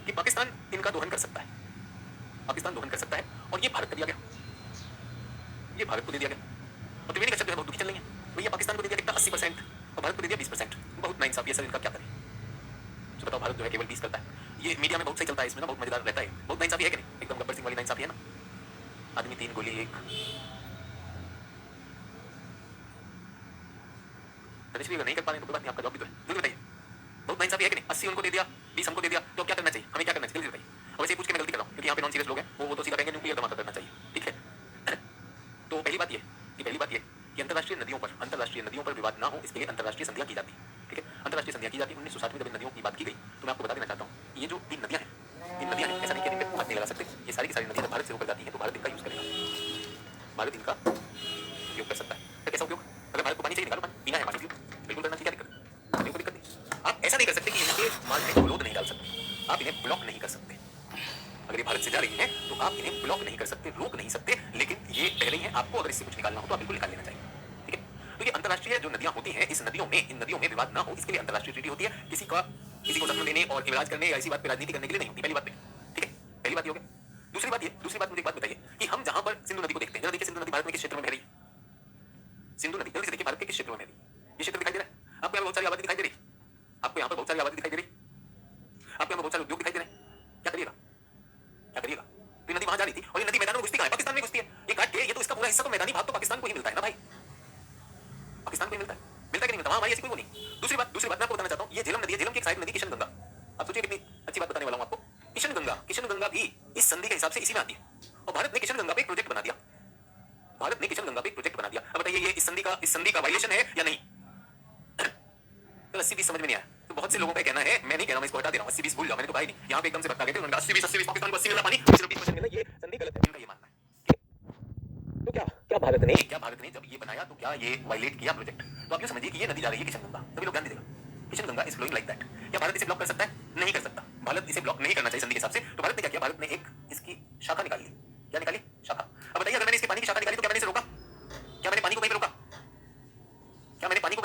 कि पाकिस्तान इनका दोहन कर सकता है, पाकिस्तान दोहन कर सकता है। और ये भारत को दिया गया, ये भारत को दे दिया गया। और त्रिवेणी कश्यप जो है बहुत दुखी चल रही है, भैया पाकिस्तान को दे दिया कितना 80% और भारत को दे दिया 20%। बहुत नाइंसाफी है सर, इनका क्या करें? तो बताओ, भारत जो है केवल 20 करता है। ये मीडिया में बहुत सही चलता है, इसमें ना बहुत मजेदार रहता है, बहुत नाइंसाफी है कि नहीं? एकदम गब्बर सिंह वाली नाइंसाफी है ना, आदमी 3 गोली 1। रजनीश नहीं कर पा रहे तो कोई बात नहीं, आपका जॉब भी तो है, जल्दी बताइए। बहुत नाइंसाफी है कि नहीं? 80 उनको दे दिया, 20 हमको दे दिया, तो क्या करना चाहिए? हमें क्या करना चाहिए? जल्दी बताइए। और वैसे पूछ के मैं गलती कर रहा हूँ क्योंकि यहाँ पे नॉन सीरियस लोग हैं, वो तो सीधा कहेंगे न्यूक्लियर धमाका करना चाहिए, ठीक है। तो पहली बात ये कि अंतर्राष्ट्रीय नदियों पर विवाद ना हो, इसके लिए अंतर्राष्ट्रीय संधियां की जाती है, ठीक है। अंतर्राष्ट्रीय संधियां की जाती है। 1960 में जब इन नदियों की बात की गई तो मैं आपको बता देना चाहता हूँ, ये जो 3 नदियां हैं, ऐसा नहीं कि इनमें हाथ नहीं लगा सकते, ये सारी की सारी नदियां भारत से होकर जाती हैं, तो भारत इनका यूज करेगा, भारत इनका उपयोग कर सकता है। तो कैसा उपयोग? अगर भारत को पानी चाहिए, निकालो पानी, पीना है पानी, बिल्कुल करना चाहिए, क्या दिक्कत नहीं। आप ऐसा नहीं कर सकते कि इनके मार्ग में अवरोध नहीं डाल सकते, आप इन्हें ब्लॉक नहीं कर सकते। अगर ये भारत से जा रही है तो आप इन्हें ब्लॉक नहीं कर सकते, रोक नहीं सकते, लेकिन ये पह रही हैं, आपको अगर इससे कुछ निकालना हो तो आप बिल्कुल निकाल लेना चाहिए, ठीक है। तो ये अंतर्राष्ट्रीय जो नदियां होती हैं, इन नदियों में विवाद ना हो, इसके लिए अंतर्राष्ट्रीय ट्रीटी होती है। किसी को जख्म देने और इलाज करने या इसी बात पे राजनीति करने के लिए नहीं होती, पहली बात पे, ठीक है। पहली बात ये हो गई। दूसरी बात मुझे एक बात बताइए कि हम जहां पर सिंधु नदी को देखते हैं, जरा देखिए सिंधु नदी भारत में किस क्षेत्र में बह रही है? सिंधु नदी जल्दी से देखिए भारत के किस क्षेत्र में बह रही है? ये क्षेत्र दिखाई दे रहा है आपको? यहाँ बहुत सारी आबादी दिखाई दे रही है आपको? यहाँ पर बहुत सारी आबादी दिखाई दे रही है आपको? यहाँ बहुत सारे उद्योग दिखाई दे रहे हैं। क्या करिएगा? क्या करिएगा? तो ये नदी वहां जा रही थी और ये नदी मैदान में घुसती कहाँ है? पाकिस्तान में घुसती है। ये काट के ये तो इसका पूरा हिस्सा तो मैदानी भाग तो पाकिस्तान को ही मिलता है ना भाई, पाकिस्तान को ही मिलता है कि नहीं मिलता? वहां हमारी ऐसी कोई वो नहीं। दूसरी बात मैं आपको बताना चाहता हूँ, ये झेलम नदी है, झेलम की एक साइड नदी किशन गंगा। आप सोचिए कितनी अच्छी बात बताने वाला हूँ आपको। किशन गंगा भी इस संधि के हिसाब से इसी में आती है और भारत ने किशन गंगा पे एक प्रोजेक्ट बना दिया। अब बताइए ये इस संधि का वायलेशन है या नहीं? तो 80-20 समझ में नहीं आया तो बहुत से लोगों का कहना है, मैं नहीं कह रहा हूं, इसको हटा दे रहा हूं, 80-20 भूल जाओ, मैंने तो भाई नहीं यहाँ पे एकदम से भटका गए थे उन्होंने 80-20 पाकिस्तान को 80 मिला पानी, सिर्फ 20% मिला, ये संधि गलत है, इनका ये मानना है। तो क्या भारत ने जब ये बनाया तो क्या ये वायलेट किया प्रोजेक्ट? तो आप ये समझिए कि ये नदी जा रही है किशन गंगा, सभी लोग ध्यान दीजिएगा, Kishan Ganga is flowing like that. क्या भारत इसे ब्लॉक कर सकता है? नहीं कर सकता। भारत इसे ब्लॉक नहीं करना चाहिए संधि के हिसाब से। तो भारत ने क्या किया? भारत ने एक इसकी शाखा निकाल ली। क्या निकाली? शाखा। अब बताइए अगर मैंने इसके पानी की शाखा निकाली तो क्या मैंने इसे रोका? क्या मैंने पानी को कहीं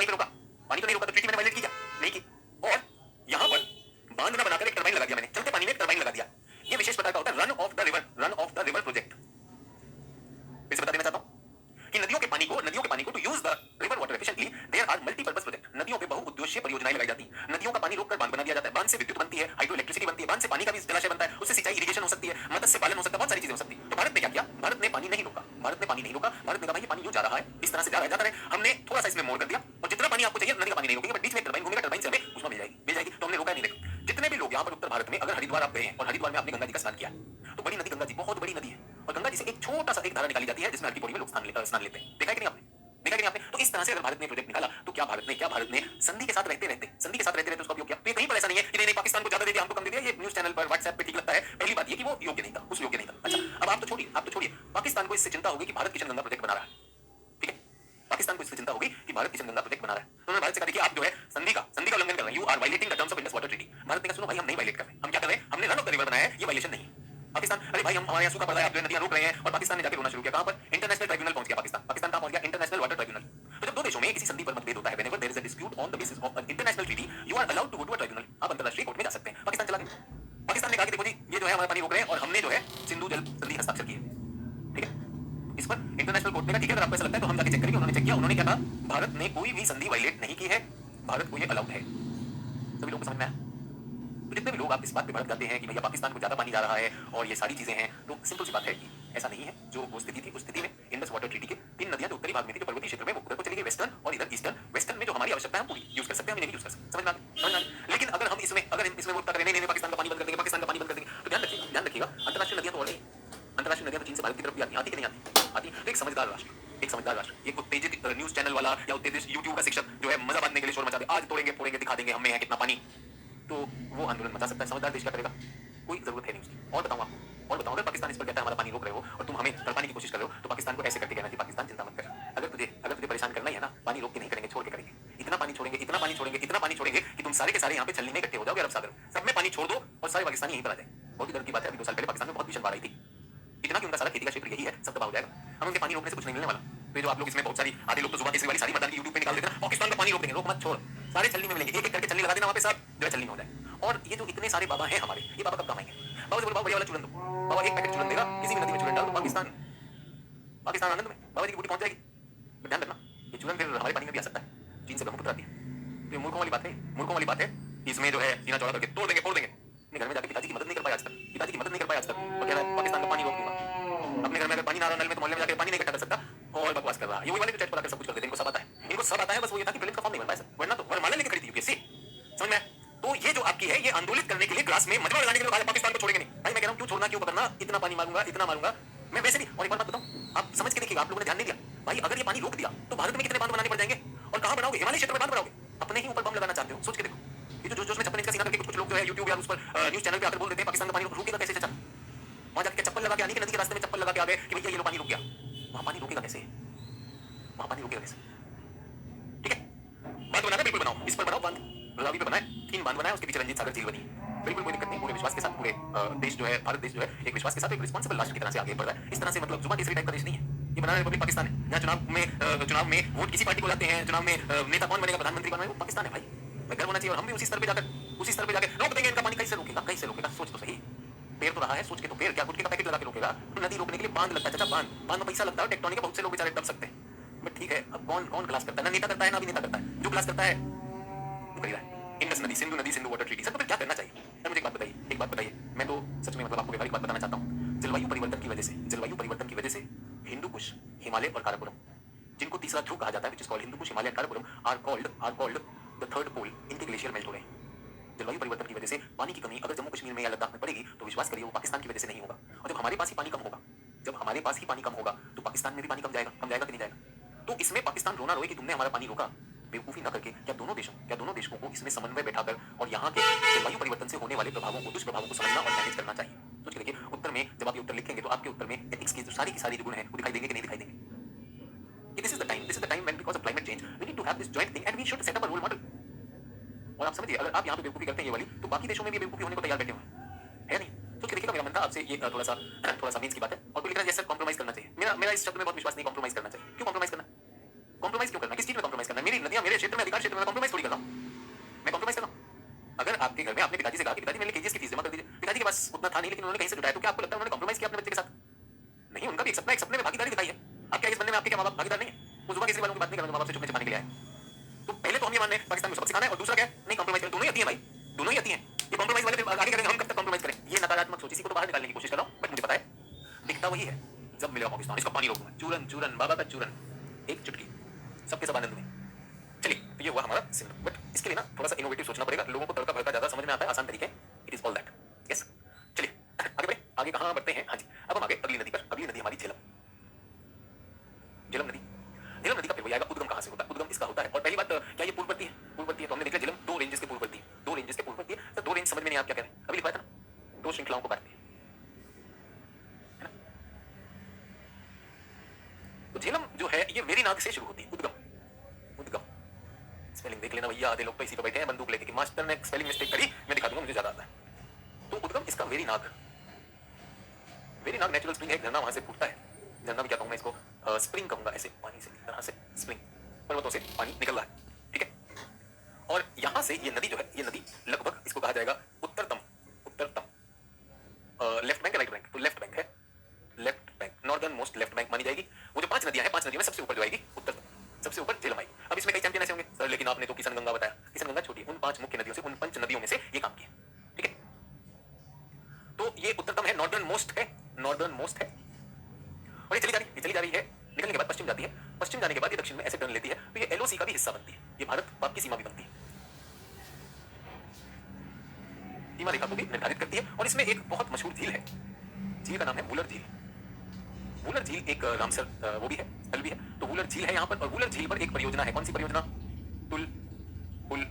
पे रोका? पानी तो नहीं रोका, तो ट्रीटी मैंने वायलेट की क्या? नहीं की। और यहां पर बांध ना बनाकर एक टरबाइन लगा दिया मैंने, चलते पानी में एक टरबाइन लगा दिया। ये विशेष प्रकार का होता है run of the river project. फिर से बता देना चाहता हूं कि नदियों के पानी को to use the river water efficiently there are multipurpose project. नदियों पे बहुउद्देशीय परियोजनाएं लगाई जाती हैं। नदियों का पानी रोककर बांध बना दिया जाता है, बांध से विद्युत बनती है, हाइड्रो इलेक्ट्रिसिटी बनती है, बांध से पानी का भी जलाशय बनता है, उससे सिंचाई इरिगेशन हो सकती है, मत्स्य पालन हो सकता है, बहुत सारी चीजें हो सकती है। तो भारत ने क्या किया? भारत ने पानी नहीं रोका। भारत ने कहा भाई ये पानी यूं जा रहा है, इस तरह से जाता रहे, हमने थोड़ा सा इसमें मोड़ कर दिया और जितना पानी आपको चाहिए नदी का पानी नहीं रोकेंगे, बट बीच में टरबाइन घूमेगा, टरबाइन से हमें उसमें मिल जाएगी। तो हमने रोका नहीं। देखो जितने भी लोग यहाँ पर उत्तर भारत में अगर हरिद्वार आप गए हैं और हरिद्वार में आपने गंगा जी का स्नान किया तो बड़ी नदी गंगा जी बहुत बड़ी नदी है और गंगा जी से एक छोटा सा एक धारा निकाली जाती है जिसमें हर की पौड़ी में लोग स्नान लेते हैं। देखा है कि नहीं आपने? तो इस तरह से अगर भारत ने प्रोजेक्ट निकाला तो क्या भारत ने संधि के साथ रहते उसका उपयोग किया? तो ये कहीं पर ऐसा नहीं है कि नहीं पाकिस्तान को ज्यादा दे दिया हमको कम दे दिया, ये न्यूज़ चैनल पर व्हाट्सएप पे ठीक लगता है। पहली बात ये कि वो योग्य नहीं था, उस योग्य नहीं था। अच्छा अब आप तो छोड़िए पाकिस्तान को इससे चिंता होगी कि भारत किशन गंगा प्रोजेक्ट बना रहा है, ठीक है? पाकिस्तान को इससे चिंता होगी कि भारत किशन गंगा प्रोजेक्ट बना रहा है। तो उन्होंने भारत से कहा देखिए आप जो है संधि का उल्लंघन कर रहे हैं, you are violating the terms of Indus Water Treaty. Bharat ने कहा सुनो भाई हम नहीं वायलेट कर रहे, हम क्या कर रहे हैं? हमने रन ऑफ द रिवर बनाया है, ये वायलेशन नहीं। पाकिस्तान अरे भाई हम हमारे यहाँ सूखा पड़ रहा है, आप जो नदियां रोक रहे हैं, और पाकिस्तान ने जाकर रोना शुरू किया। कहां पर? इंटरनेशनल ट्राइब्यूनल पहुंच गया पाकिस्तान कहां पहुंच गया? International water tribunal. तो जब दो देशों में किसी संधि पर मतभेद होता है, whenever there is a dispute on the basis of an international treaty, you are allowed to go to a tribunal। आप अंतरराष्ट्रीय कोर्ट में जा सकते हैं। पाकिस्तान चला गया। पाकिस्तान ने कहा कि देखो जी ये जो है हमारा पानी रोक रहे हैं और हमने जो है सिंधु जल संधि हस्ताक्षर की है, ठीक है? इस पर इंटरनेशनल कोर्ट ने कहा ठीक है अगर आपको ऐसा लगता है तो हम जाके चेक करेंगे। उन्होंने चेक किया, उन्होंने क्या कहा? भारत ने कोई भी संधि वायलेट नहीं की है, भारत को ये अलाउड है। सभी लोग को समझ में आया? तो जितने भी लोग आप इस बात पे भड़क जाते हैं कि भैया पाकिस्तान को ज्यादा पानी जा रहा है और ये सारी चीजें हैं, तो सिंपल सी बात है कि ऐसा नहीं है। जो वो स्थिति थी उस स्थिति में इंडस वाटर ट्रीटी के 3 नदियां जो उत्तरी भाग में थी, जो पर्वतीय क्षेत्र में, वो उधर को चली गई वेस्टर्न और इधर ईस्टर्न। वेस्टर्न में जो हमारी आवश्यकता है हम पूरी यूज कर सकते हैं, हम नहीं यूज कर सकते। समझ में आ गया? लेकिन अगर हम इसमें बोलता करें नहीं पाकिस्तान का पानी बंद कर देंगे, पाकिस्तान का पानी बंद कर देंगे, तो ध्यान रखिएगा अंतरराष्ट्रीय नदियां तो और नहीं, अंतरराष्ट्रीय नदियां तो चीन से भारत की तरफ भी आती कि नहीं आती? तो एक समझदार राष्ट्र, एक उत्तेजित न्यूज चैनल वाला या उत्तेजित यूट्यूब का शिक्षक जो है मजा बांधने के लिए शोर मचा दे, आज तोड़ेंगे फोड़ेंगे दिखा देंगे हमें है कितना पानी, तो वो आंदोलन मचा सकता है। समझदार देश क्या करेगा? कोई जरूरत है नहीं उसकी। और बताऊं आपको, अगर पाकिस्तान इस पर कहता है हमारा पानी रोक रहे हो और तुम हमें तड़पाने की कोशिश कर रहे हो, तो पाकिस्तान को ऐसे करके कहना कि पाकिस्तान चिंता मत कर, अगर तुझे परेशान करना ही है ना, पानी रोक के नहीं करेंगे, छोड़ के करेंगे। इतना पानी छोड़ेंगे कि तुम सारे के सारे यहाँ पे छलनी में इकट्ठे हो जाओगे अरब सागर, सब में पानी छोड़ दो और सारे पाकिस्तानी यहीं पर आ जाए। बहुत ही डर की बात है, अभी 2 साल पहले पाकिस्तान में बहुत भीषण बाढ़ आई थी, इतना कि उनका सारा खेती का क्षेत्र यही है, सब तबाह हो जाएगा। हमें उनके पानी रोकने से कुछ नहीं मिलने वाला। तो जो आप लोग इसमें बहुत सारी आधे लोग तो सुबह तीसरी वाली सारी मैदान की यूट्यूब पे निकाल देते हैं, पाकिस्तान का पानी रोक देंगे, रोक मत छोड़, सारे छलनी में मिलेंगे, एक करके छलनी लगा देना वहाँ पे, सब जो है छलनी में हो जाए। और ये जो इतने सारे बाबा हैं हमारे, ये बाबा कब काम आएंगे? बाबा से बोलो बाबा बढ़िया वाला चूरन दो, बाबा एक पैकेट चूरन देगा, किसी भी नदी में चूरन डाल दो, पाकिस्तान आनंद में, बाबा जी की बूटी पहुंच जाएगी। तो ध्यान रखना ये चूरन फिर हमारे पानी में भी आ सकता है, चीन से ब्रह्मपुत्र आती है। तो ये मूर्खों वाली बात है, इसमें जो है सीना चौड़ा करके तोड़ देंगे। अपने घर में जाके पिताजी की मदद नहीं कर पाए आज तक, तो कह रहा है पाकिस्तान का पानी रोक दूंगा। अपने घर में अगर पानी ना रहा नल में तो मोहल्ले में जाकर पानी नहीं इकट्ठा कर सकता और बकवास कर रहा है। ये वही वाले जो चैट पर आकर सब कुछ कर देते हैं, इनको सब आता है, बस वो ये था कि प्रीलिम्स का फॉर्म नहीं बन पाया, वरना तो वरमाला लेके खड़ी थी यूपीएससी। समझ में? तो ये जो आपकी है, ये आंदोलित करने के लिए क्लास में मजमा लगाने के लिए पाकिस्तान को छोड़ेंगे नहीं। भाई मैं कह रहा हूं क्यों छोड़ना, क्यों पकड़ना, इतना पानी मारूंगा मैं वैसे भी। और एक बात बताऊं, आप समझ के देखिएगा, आप लोगों ने ध्यान नहीं दिया भाई, अगर ये पानी रोक दिया तो भारत में कितने बांध बनाने पड़ जाएंगे और कहां बनाओगे? हिमालय क्षेत्र में बांध बनाओगे, अपने ही ऊपर बम लगाना चाहते हो। सोच के देखो, ये जो जोश में 56 इंच का सीना करके कुछ लोग जो है यूट्यूब या उस पर न्यूज़ चैनल पे आकर बोल देते हैं पाकिस्तान का पानी रुकेगा कैसे? चचा वहां जाके चप्पल लगा के आने की, नदी के रास्ते में चप्पल लगा के आ गए कि भैया ये लो पानी रुक गया, वहां पानी रुकेगा कैसे? ठीक है? बांध बनाना बिल्कुल बनाओ, इस पर बनाओ बांध, रजावी पे बनाए, 3 बांध बनाए, उसके पीछे रंजीत सागर झील बनी, बिल्कुल कोई दिक्कत नहीं। पूरे विश्वास के साथ, पूरे देश जो है, भारत देश जो है एक विश्वास के साथ एक रिस्पांसिबल राष्ट्र की तरह से आगे बढ़ रहा है। इस तरह से मतलब जुबान तीसरी टाइप का देश नहीं है ये, बनाना रिपब्लिक पाकिस्तान है। जहाँ चुनाव में वोट किसी पार्टी को लाते हैं, चुनाव में नेता कौन बनेगा, प्रधानमंत्री कौन बनेगा, वो पाकिस्तान है भाई। गर्व होना चाहिए और हम भी उसी स्तर पे जाकर रोक देंगे इनका पानी। कैसे रोकेगा? सोच तो सही। पेड़ तो रहा है, सोच के तो पेड़, क्या गुटके का पैकेट लगा के रोकेगा? नदी रोकने के लिए बांध लगता है चाचा, बांध में पैसा लगता है, टेक्टोनिक का बहुत से लोग बेचारे दब सकते हैं। बट ठीक है, अब कौन कौन क्लास करता है? ना नेता करता है ना अभिनेता करता है। जो क्लास करता है वो कर रहा है। इंडस नदी, सिंधु वाटर ट्रीटी। सर तो फिर क्या करना चाहिए? सर मुझे एक बात बताइए, मैं तो सच में मतलब आपको व्यवहारिक बात बताना चाहता हूँ। जलवायु परिवर्तन की वजह से हिंदू कुश, हिमालय और काराकोरम, जिनको तीसरा ध्रुव कहा जाता है, which is called Hindu Kush, Himalaya, Karakoram, are called the third pole, इनके ग्लेशियर मेल्ट हो रहे हैं। जलवायु परिवर्तन की वजह से पानी की कमी अगर जम्मू कश्मीर में या लद्दाख में पड़ेगी तो विश्वास करिए वो पाकिस्तान की वजह से नहीं होगा। और जब हमारे पास ही पानी कम होगा, तो पाकिस्तान में भी पानी कम जाएगा कि नहीं जाएगा? तो इसमें पाकिस्तान रोना रोए कि तुमने हमारा पानी रोका, बेवकूफी न करके क्या दोनों देशों को इसमें समन्वय बैठाकर और यहाँ के जलवायु परिवर्तन से होने वाले दुष्प्रभावों को समझना और मैनेज करना चाहिए। सोच के देखिए, उत्तर में जब आप ये उत्तर लिखेंगे तो आपके उत्तर में एथिक्स की सारी की सारी जो गुण है वो दिखाई देंगे कि नहीं दिखाई देंगे? This is the time when because of climate change we need to have this joint thing and we should set up a role model। और आप समझिए, अगर आप यहाँ पे बेवकूफी करते हैं ये वाली, तो बाकी देशों में भी बेवकूफी होने को तैयार बैठे हुए हैं, है नहीं? सोच के देखिएगा, मेरा मन था आपसे ये थोड़ा सा मीन्स की बात है। और कोई लिख रहा है जैसे कॉम्प्रोमाइज करना चाहिए। मेरा इस शब्द में बहुत विश्वास नहीं, कॉम्प्रोमाइज करना चाहिए। क्यों कॉम्प्रोमाइज करना? कॉम्प्रोमाइज क्यों करना? किस चीज में कॉम्प्रोमाइज करना? मेरी नदियां, मेरे क्षेत्र में, अधिकार क्षेत्र में कॉम्प्रोमाइज थोड़ी कर रहा हूँ। मैं कॉम्प्रोमाइज कर रहा हूँ। अगर आपके घर में आपने पिताजी से कहा कि पिताजी मेरे लिए केजीएस की फीस जमा कर दीजिए, पिताजी के पास उतना था नहीं लेकिन उन्होंने कहीं से जुटाया, तो क्या आपको लगता है उन्होंने कॉम्प्रोमाइज किया अपने बच्चे के साथ? नहीं, उनका भी एक सपने में भागीदारी दिखाई है। आपके इस बनने में आपके क्या माँ बाप भागीदार नहीं है? वो जुबान केसरी वालों की बात नहीं कर रहा, माँ बाप से छुपने छिपाने के लिए आए। तो पहले तो हम ये मानने पाकिस्तान में सबक सिखाना है, और दूसरा क्या है? नहीं कॉम्प्रोमाइज करें। दोनों ही आती है भाई, दोनों ही आती है। ये कॉम्प्रोमाइज वाले फिर आगे करेंगे, हम कब तक कॉम्प्रोमाइज करें? ये नकारात्मक सोच, इसी को तो बाहर निकालने की कोशिश कर रहा हूँ। बट मुझे पता है दिखता वही है। जब मिलेगा पाकिस्तान, इसका पानी रोकूंगा, चूरन बाबा का चूरन, एक चुटकी, सबके सब आनंद में। चलिए, तो ये हुआ हमारा सिंधु। बट इसके लिए ना थोड़ा सा इनोवेटिव सोचना पड़ेगा। लोगों को तड़का भड़का ज्यादा समझ में आता है, आसान तरीके, it is all that. Yes, चलिए आगे बढ़े। आगे कहाँ बढ़ते हैं? हाँ जी, अब हम आगे अगली नदी पर। अगली नदी हमारी झेलम नदी का फिर वही आएगा। उद्गम कहाँ से होता है? उद्गम इसका होता है। और पहली बात, क्या ये पूर्ववर्ती है? तो हमने देखा झेलम 2 रेंजेस के पूर्ववर्ती है। 2 रेंजेस के पूर्ववर्ती है। तो 2 रेंज समझ में नहीं आप क्या कह रहे हैं? अभी लिखवाया था ना, 2 श्रृंखलाओं को काटती है ना? तो झेलम जो है ये वेरीनाग से शुरू होती है। उद्गम स्पेलिंग देख लेना भैया, आधे लोग तो इसी पे बैठे हैं बंदूक लेके कि मास्टर ने स्पेलिंग मिस्टेक करी, मैं दिखा दूंगा, मुझे ज्यादा आता है। तो उद्गम इसका वेरीनाग नेचुरल स्प्रिंग है, झरना वहां से फूटता है। झरना भी क्या कहूँ मैं इसको, स्प्रिंग कहूंगा। ऐसे पानी से तरह से स्प्रिंग, पर्वतों से पानी निकल रहा है, ठीक है। और यहां से ये नदी जो है, ये नदी लगभग इसको कहा जाएगा उत्तरतम लेफ्ट बैंक, राइट बैंक? तो लेफ्ट बैंक है, left bank, northern most left bank मानी जाएगी। वो जो 5 नदियां हैं, 5 नदियों में सबसे ऊपर जो आएगी उत्तरतम, सबसे ऊपर झेलम आएगी। अब इसमें कई चैंपियन ऐसे होंगे सर, लेकिन आपने तो किशन गंगा बताया। किशन गंगा छोटी, उन 5 मुख्य नदियों से, उन 5 नदियों में से ये काम किया, ठीक है। तो ये उत्तरतम है, नॉर्दर्न मोस्ट है, और ये चली जा रही है, निकलने के बाद पश्चिम जाती है। पश्चिम जाने के बाद ये दक्षिण में ऐसे टर्न लेती है, तो ये एलओसी का भी हिस्सा बनती है। ये भारत पाक की सीमा भी बनती है, सीमा रेखा को भी निर्धारित करती है। और इसमें एक बहुत मशहूर झील है, झील का नाम है वुलर झील। वुलर झील एक रामसर वो भी है, स्थल भी है। तो वुलर झील है यहाँ पर, और वुलर झील पर एक परियोजना है। कौन सी परियोजना? टुल पुल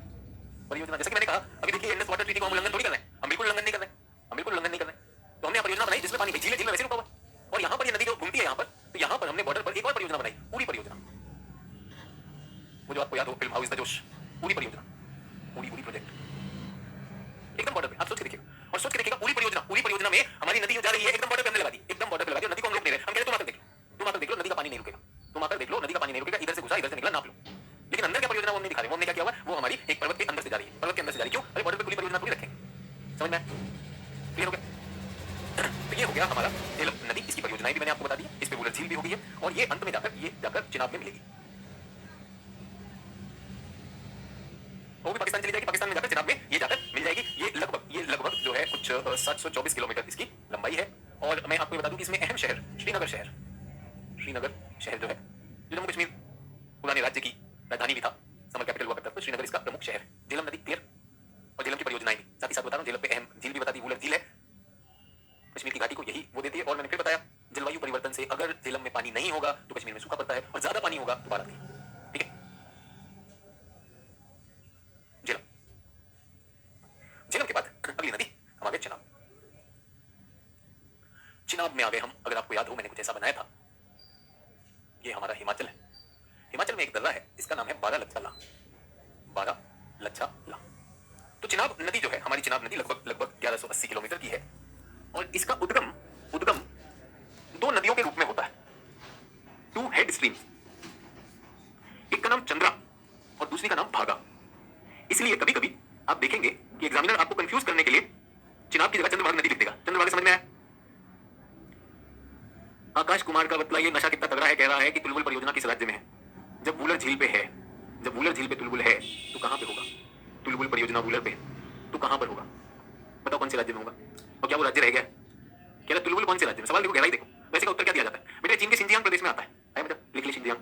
परियोजना। जैसे कि मैंने कहा, अभी देखिए इंडस वाटर ट्रीटी को हम उल्लंघन थोड़ी कर रहे हैं, हम बिल्कुल उल्लंघन नहीं कर रहे हैं। तो हमने परियोजना बनाई जिसमें पानी, झील में वैसे रुका हुआ, और यहाँ पर ये नदी जो घूमती है यहाँ पर, तो यहाँ पर हमने बॉर्डर पर एक और परियोजना बनाई, पूरी परियोजना। वो जो आपको याद हो फिल्म हाउ इज द जोश, पूरी परियोजना, पूरी प्रोजेक्ट एकदम बॉर्डर पे। आप सोच के देखिए, और सोच के देखिएगा पूरी परियोजना में हमारी नदी जा रही है एकदम बॉर्डर पे, हमने लगा दी, एकदम बॉर्डर पे लगा दी। नदी को हम रोक नहीं रहे, हम कह रहे तुम आकर देख लो, नदी का पानी नहीं रुकेगा। तुम आकर देख लो, नदी का पानी नहीं रुकेगा, इधर से घुसा, इधर से निकला, नाप लो। लेकिन अंदर क्या परियोजना वो नहीं दिखा रहे। वो हमने क्या किया हुआ, वो हमारी एक पर्वत के अंदर से जा रही है, क्यों? अरे बॉर्डर पे पूरी परियोजना पूरी रखेंगे, समझ में क्लियर हो गया? तो ये हो गया हमारा झेलम नदी, इसकी परियोजनाएं भी मैंने आपको बता दी, इस पे वुलर झील भी हो गई है, और ये अंत में जाकर चिनाब में मिलेगी। वो भी पाकिस्तान चली जाएगी, पाकिस्तान में जाकर चिनाब में ये जाकर मिल जाएगी। ये लगभग जो है कुछ 724 किलोमीटर इसकी लंबाई है। और मैं आपको बता दूं कि इसमें अहम शहर श्रीनगर शहर जो है, जो जम्मू कश्मीर पुराने राज्य की राजधानी भी था, समर कैपिटल हुआ करता था, तो श्रीनगर इसका प्रमुख शहर। झेलम नदी क्लियर, और झेलम की परियोजनाएं भी साथ ही साथ बता रहा हूं। झेलम पे अहम झील भी बता दी, वुलर झील है, कश्मीर की घाटी को यही वो देती है। और मैंने फिर बताया, जलवायु परिवर्तन से अगर झेलम में पानी नहीं होगा तो कश्मीर में सूखा पड़ता है, और ज्यादा पानी होगा तो बाढ़ आती है, ठीक है। झेलम के बाद अगली नदी हम आ गए चिनाब में आ गए हम। अगर आपको याद हो, मैंने कुछ ऐसा बनाया था। ये हमारा हिमाचल है। हिमाचल में एक दर्रा है, इसका नाम है बारालच्छा ला। तो चिनाब नदी जो है, हमारी चिनाब नदी लगभग 1180 किलोमीटर की है, और इसका उद्गम 2 नदियों के रूप में होता है, 2 हेड स्ट्रीम्स। एक का नाम चंद्रा और दूसरी का नाम भागा। इसलिए कभी कभी आप देखेंगे कि एग्जामिनर आपको कंफ्यूज करने के लिए चिनाब की जगह चंद्रभागा नदी लिख देगा। चंद्रभागा समझ में आकाश कुमार का बतला ये नशा कितना तगड़ा है, कह रहा है कि तुलबुल परियोजना किस राज्य में है? जब वूलर झील पे है, जब वूलर झील पे तुलबुल है तो कहां पे होगा? तुलबुल परियोजना वूलर पे तो कहां पर होगा? बताओ कौन से राज्य में होगा? और क्या वो राज्य रह गया? कह रहा तुलबुल कौन से राज्य में? सवाल देखो, गहराई देखो। वैसे का उत्तर क्या दिया जाता है बेटा? चीन के शिनजियांग प्रदेश में आता है बेटा, लिख ली शिनजियांग।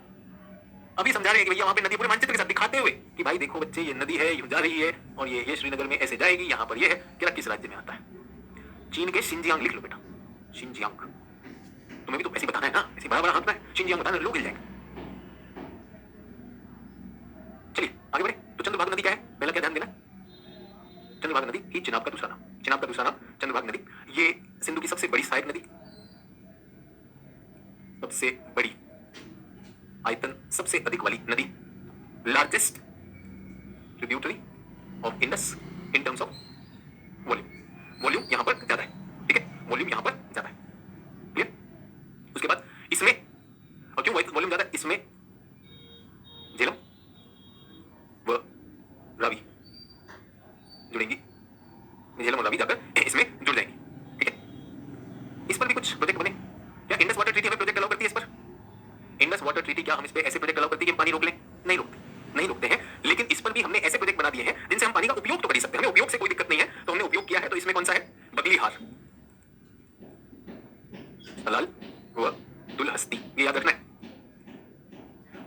अभी समझा रहे हैं कि भैया वहां पे नदी पूरे मानचित्र के साथ दिखाते हुए कि भाई देखो बच्चे ये नदी है, यूं जा रही है और ये श्रीनगर में ऐसे जाएगी, यहां पर ये है। कह रहा किस राज्य में आता है? चीन के शिनजियांग लिख लो बेटा, शिनजियांग। तुम्हें भी तो ऐसे बताना है ना, ऐसे बड़ा बड़ा हाथ में शिनजियांग बताना, लोग हिल जाएंगे। चलिए आगे बढ़े। तो चंद्रभागा नदी क्या है? पहला क्या ध्यान देना, चंद्रभागा नदी ही चिनाब का दूसरा नाम, चिनाब का दूसरा नाम चंद्रभागा नदी। ये सिंधु की सबसे बड़ी सहायक नदी, सबसे बड़ी, आयतन सबसे अधिक वाली नदी, largest tributary of Indus in terms of volume. Volume यहां पर ज्यादा है, ठीक है, वॉल्यूम यहां पर ज्यादा है, क्लियर। उसके बाद इसमें, और क्यों वॉल्यूम ज्यादा है? इसमें झेलम व रावी जुड़ेंगी, झेलम और रावी जाकर इसमें जुड़ जाएंगी, ठीक है। इस पर भी कुछ प्रोजेक्ट बने। क्या इंडस वाटर ट्रीटी हमें प्रोजेक्ट अलाउ करती है इस पर? इंडस वाटर ट्रीटी क्या हम इस पे ऐसे प्रोजेक्ट अलाउ करती है कि हम पानी रोक लें? नहीं रोकते, नहीं रोकते हैं। लेकिन इस पर भी हमने ऐसे प्रोजेक्ट बना दिए हैं जिनसे हम पानी का उपयोग तो कर ही सकते हैं, हमें उपयोग से कोई दिक्कत नहीं है, तो हमने उपयोग किया है। तो इसमें कौन सा है? बगलीहार, हलाल व दुलहस्ती, ये याद रखना है।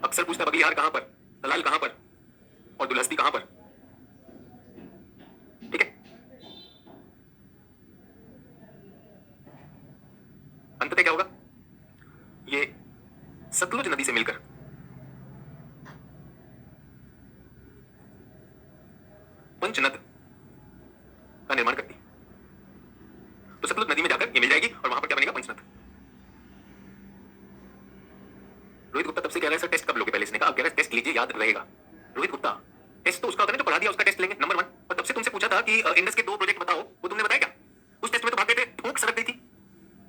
अक्सर पूछता है बगलीहार कहां पर, हलाल कहां पर और दुलहस्ती कहां पर, ठीक है। अंततः क्या होगा? ये सतलुज नदी से मिलकर पंचनद का निर्माण करती, तो सतलुज नदी में जाकर ये मिल जाएगी और वहां पर क्या बनेगा? पंचनद। रोहित गुप्ता तब से कह रहा है सर टेस्ट कब लोगे? पहले इसने कहा, अब कह रहा है टेस्ट लीजिए, याद रहेगा। रोहित गुप्ता टेस्ट तो उसका होता है जो पढ़ा दिया उसका टेस्ट लेंगे, नंबर 1। और तब से तुमसे पूछा था कि इंडस के 2 प्रोजेक्ट बताओ, वो तुमने बताया क्या? उस टेस्ट में तो भाग गए थे, भूख सड़क गई थी।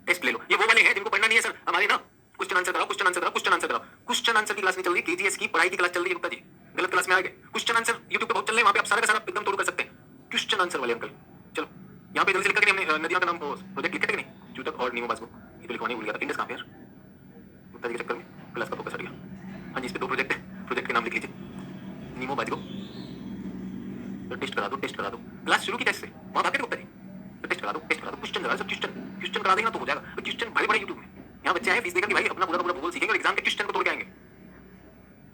टेस्ट ले लो, ये वो वाले हैं जिनको पढ़ना नहीं है सर, हमारे ना क्वेश्चन आंसर कराओ, क्वेश्चन आंसर कराओ, क्वेश्चन आंसर कराओ। क्वेश्चन आंसर की क्लास नहीं चल रही, केजीएस की पढ़ाई की क्लास चल रही है गुप्ता जी, गलत क्लास में आ गए। क्वेश्चन आंसर यूट्यूब पे बहुत चल रहे हैं, वहां पे आप सारा का सारा एकदम तोड़ कर सकते हैं। क्वेश्चन आंसर वाले अंकल, चलो यहाँ पे जल्दी से लिखा कि हमने नदियों का नाम प्रोजेक्ट लिखे थे कि नहीं? चूतक और नीमो बाजगो, ये तो लिखवाने भूल गया था। इंडस कहां पे यार? गुप्ता जी के चक्कर में क्लास का फोकस हट गया। हाँ जी, इस पे 2 प्रोजेक्ट, प्रोजेक्ट के नाम लिख लीजिए, नीमो बाजगो। तो टेस्ट करा दो, टेस्ट करा दो। क्लास शुरू की टेस्ट से, वहां भागे थे गुप्ता जी, तो टेस्ट करा दो, टेस्ट करा दो। क्वेश्चन करा, सब क्वेश्चन करा देगा तो हो जाएगा। तो क्वेश्चन बड़े बड़े यूट्यूब में, यहाँ बच्चे आए फीस देकर कि भाई अपना पूरा पूरा भूगोल सीखेंगे और एग्जाम के क्वेश्चन को तोड़ के आएंगे।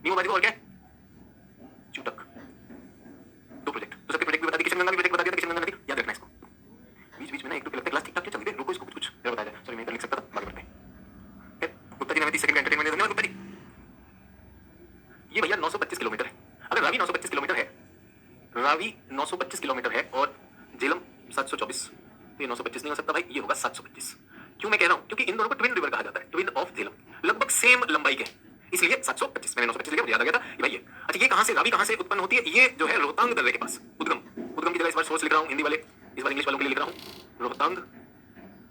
नीमो बाजगो और क्या? चूतक। 2 प्रोजेक्ट, तो सबके प्रोजेक्ट भी बता दी, किशन गंगा भी प्रोजेक्ट बता दिया था, किशन गंगा नदी याद रखना इसको। बीच बीच में ना 1-2 लगता है क्लास ठीक ठाक चल रही है, रुको इसको कुछ जरा बताया जाए। सॉरी मैं लिख सकता था, आगे बढ़ते हैं। गुप्ता जी ने 30 सेकंड का एंटरटेनमेंट, धन्यवाद गुप्ता जी। ये भैया 925 किलोमीटर है। अगर रावी 925 किलोमीटर है, रावी 925 किलोमीटर है और झेलम 724, तो ये 925 नहीं हो सकता भाई, ये होगा 725। क्यों मैं कह रहा हूं? क्योंकि इन दोनों को ट्विन रिवर कहा जाता है, ट्विन ऑफ झेलम, लगभग सेम लंबाई के, इसलिए 725। मैंने 925 लिखा, मुझे याद आ गया था कि भाई ये। अच्छा, ये कहां से, रावी कहां से उत्पन्न होती है? ये जो है रोहतांग दर्रे के पास, उद्गम, उद्गम की जगह इस बार सोर्स लिख रहा हूं हिंदी वाले, इस बार इंग्लिश वालों के लिए लिख रहा हूं, रोहतांग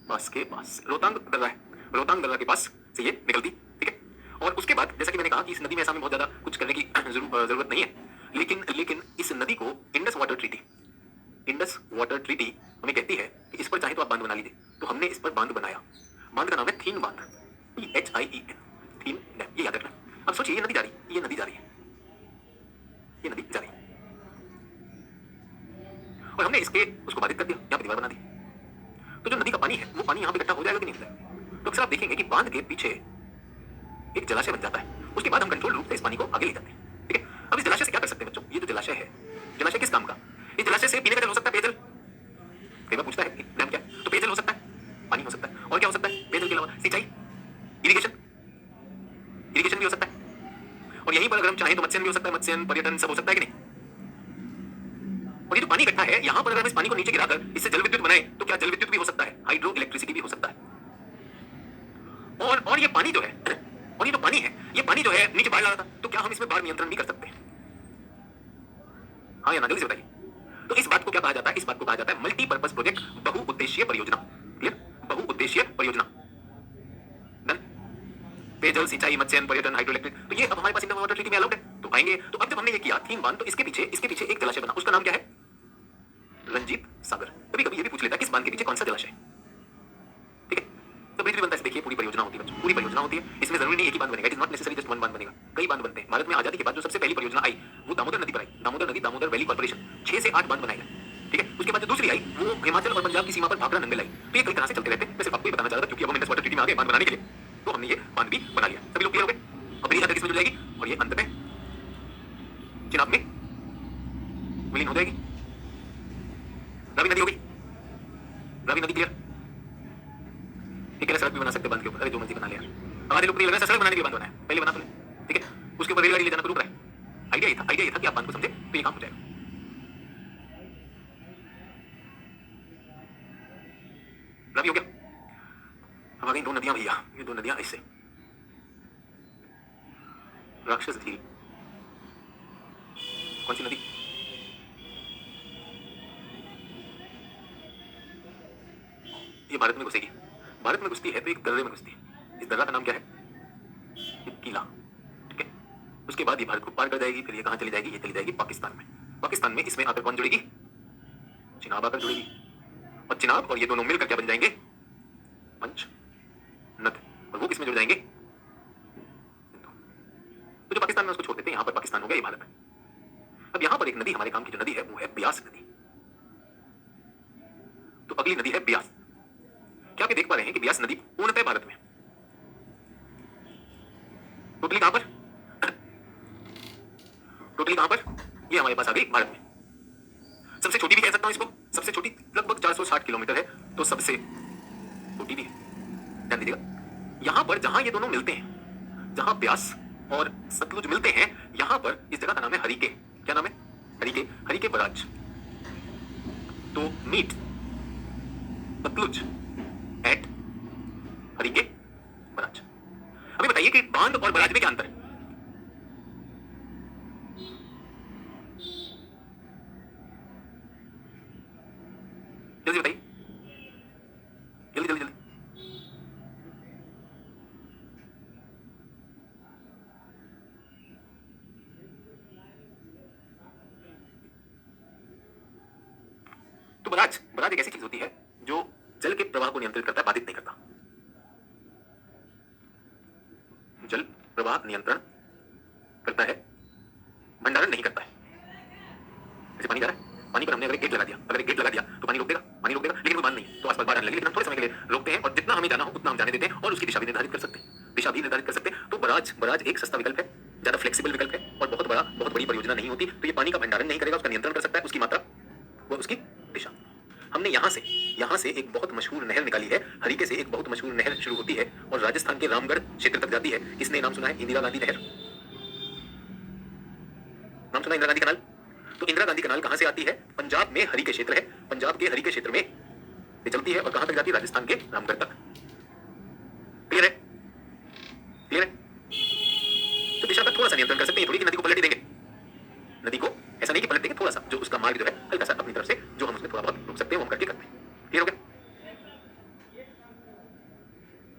पास के पास, रोहतांग दर्रा है, रोहतांग दर्रा के पास से ये निकलती, ठीक है। और उसके बाद जैसा कि मैंने कहा कि इस नदी में ऐसा में बहुत ज्यादा कुछ करने की जरूरत नहीं है, लेकिन इस नदी को Indus Water treaty, Indus Water treaty हमें कहती है कि इस पर चाहे तो आप बांध बना लीजिए। तो हमने इस पर बांध बनाया, बांध का नाम है थीन बांध, THIEN, थीन डैम, ये याद रखना। अब सोचिए ये नदी जा रही है, ये नदी जा रही है, ये नदी जा रही है, और हमने इसके उसको बाधित कर दिया, यहाँ पे दीवार बना दी। तो जो नदी का पानी है वो पानी यहाँ पे इकट्ठा हो जाएगा कि नहीं हो जाएगा? तो अक्सर आप देखेंगे कि बांध के पीछे एक जलाशय बन जाता है, उसके बाद हम कंट्रोल रूप से इस पानी को आगे ले जाते हैं, ठीक है। अब इस जलाशय से क्या कर सकते हैं बच्चों? ये जो जलाशय है, जलाशय किस काम का? इस जलाशय से पीने का जल हो सकता है, पेयजल, कई बार पूछता है डैम क्या है, तो पेयजल हो सकता है, पानी हो सकता है, और क्या हो सकता है पेयजल के अलावा? सिंचाई, इरिगेशन, इरिगेशन भी हो सकता है, और यहीं पर अगर हम चाहें तो मत्स्यन भी हो सकता है, मत्स्यन, पर्यटन सब हो सकता है कि नहीं? और ये जो पानी इकट्ठा है यहाँ पर, अगर हम इस पानी को नीचे गिराकर इससे जल विद्युत बनाए तो क्या जल विद्युत भी हो सकता है, हाइड्रो इलेक्ट्रिसिटी भी हो सकता है। और ये पानी जो है, और ये जो पानी है, ये पानी जो है नीचे बाढ़ ला रहा था, तो क्या हम इसमें बाढ़ नियंत्रण भी कर सकते हैं? हाँ या ना, जल्दी से बताइए। तो इस बात को क्या कहा जाता है? इस बात को कहा जाता है मल्टीपर्पज प्रोजेक्ट, बहुउद्देशीय परियोजना, क्लियर, बहुउद्देशीय परियोजना। डन। पेयजल, सिंचाई, मत्स्यन, पर्यटन, हाइड्रो इलेक्ट्रिक, तो ये अब हमारे पास इंडस वाटर ट्रीटी में अलाउड है, तो आएंगे। तो अब जब हमने ये किया थीन बांध, तो इसके पीछे एक जलाशय बना, उसका नाम क्या है? रंजीत सागर। कभी कभी ये भी पूछ लेता है किस बांध के पीछे कौन सा जलाशय, ठीक है। तो ब्रिज भी बनता है, देखिए पूरी परियोजना होती है बच्चों। परियोजना होती है, इसमें जरूरी नहीं एक ही बांध बनेगा, it is not necessary just one बांध बनेगा, कई बांध बनते हैं। भारत में आजादी के बाद जो सबसे पहली परियोजना आई वो दामोदर नदी पर आई, दामोदर नदी दामोदर वैली कॉर्पोरेशन, 6 से 8 बांध बनाए गए, ठीक है। उसके बाद जो दूसरी आई वो हिमाचल और पंजाब की सीमा पर भाखड़ा नंगल आई। तो ये कई तरह से चलते रहते हैं। मैं सिर्फ आपको ये बताना चाह रहा था क्योंकि अब हम इंडस वाटर ट्रीटी में आ गए बांध बनाने के लिए, तो हमने ये बांध भी बना लिया। सभी लोग क्लियर हो गए? अब रेली किसमें जुड़ जाएगी और ये अंत में चिनाब में विलीन हो जाएगी। रावी नदी होगी, रावी नदी क्लियर। ठीक है, सड़क भी बना सकते बांध के ऊपर, अरे जो मर्जी बना लिया। हमारे लोग नहीं लगा सड़क बनाने के लिए बांध बनाया, पहले बना तो ले, ठीक है। उसके ऊपर रेलगाड़ी ले जाना तो रुक रहा है। आइडिया ये था कि आप बांध को समझे तो ये काम हो जाएगा। रावी हो गया। अब आ गई दो नदियां भैया, ये दो नदियां ऐसे राक्षस झील, कौन सी नदी? ये भारत में घुसेगी। भारत में घुसती है तो एक दर्रे में घुसती है। इस दर्रा का नाम क्या है? किला, ठीक है। उसके बाद ये भारत को पार कर जाएगी, फिर ये कहां चली जाएगी? ये चली जाएगी पाकिस्तान में। पाकिस्तान में इसमें आकर कौन जुड़ेगी? चिनाब आकर जुड़ेगी, और चिनाब और ये दोनों मिलकर क्या बन जाएंगे? पंचनद। और वो किसमें जुड़ जाएंगे? तो जो पाकिस्तान में उसको छोड़ देते हैं, यहां पर पाकिस्तान हो गया, ये भारत है। अब यहां पर एक नदी हमारे काम की जो नदी है वो है ब्यास नदी। तो अगली नदी है ब्यास। क्या आप ये देख पा रहे हैं कि ब्यास नदी पूर्णतः भारत में, टोटली कहां पर? टोटली कहां पर? ये हमारे पास आ गई भारत में। सबसे छोटी भी कह सकता हूं इसको, सबसे छोटी लगभग 460 किलोमीटर है, तो सबसे छोटी भी है। ध्यान दीजिएगा, यहां पर जहां ये दोनों मिलते हैं, जहां ब्यास और सतलुज मिलते हैं, यहां पर इस जगह का नाम है हरिके। क्या नाम है? हरिके, हरिके बराज। तो meet Sutlej at Harike barrage. अभी बताइए कि बांध और बराज में क्या अंतर है? जल्दी बताइए, जल्दी जल्दी जल्दी। तो बराज, बराज एक ऐसी चीज होती है जो जल के प्रवाह को नियंत्रित करता है, बाधित नहीं करता। जल प्रवाह नियंत्रण करता है, भंडारण नहीं करता है। जैसे पानी जा रहा है, पानी पर हमने अगर एक गेट लगा दिया, अगर एक गेट लगा दिया तो पानी रोक देगा, पानी रोक देगा, लेकिन वो बांध नहीं है, तो आसपास बाढ़ आने लगी, लेकिन हम थोड़े समय के लिए रोकते हैं और जितना हमें जाना हो उतना हम जाने देते हैं और उसकी दिशा भी निर्धारित कर सकते हैं, दिशा भी निर्धारित कर सकते हैं। तो बराज, बराज एक सस्ता विकल्प है, ज्यादा फ्लेक्सिबल विकल्प है और बहुत बड़ी परियोजना नहीं होती। तो ये पानी का भंडारण नहीं करेगा, उसका नियंत्रण कर सकता है, उसकी मात्रा व उसकी दिशा। हमने यहाँ से एक बहुत मशहूर नहर निकाली है, हरिके से एक बहुत मशहूर नहर शुरू होती है और राजस्थान के रामगढ़ क्षेत्र तक जाती है। किसने नाम सुना है? इंदिरा गांधी नहर। नाम सुना इंदिरा गांधी कनाल? तो इंदिरा गांधी कनाल कहां से आती है? पंजाब में हरिके क्षेत्र है, पंजाब के हरिके क्षेत्र में ये चलती है और कहां तक जाती है? राजस्थान के रामगढ़ तक। क्लियर है? क्लियर है? तो दिशा का थोड़ा सा नियंत्रण कर सकते हैं, थोड़ी कि नदी को पलट देंगे, नदी को ऐसा नहीं कि पलट देंगे, थोड़ा सा जो उसका मार्ग जो है हल्का सा अपनी तरफ से जो हम उसमें थोड़ा बहुत रोक सकते हैं वो हम करके करते हैं। क्लियर हो गया?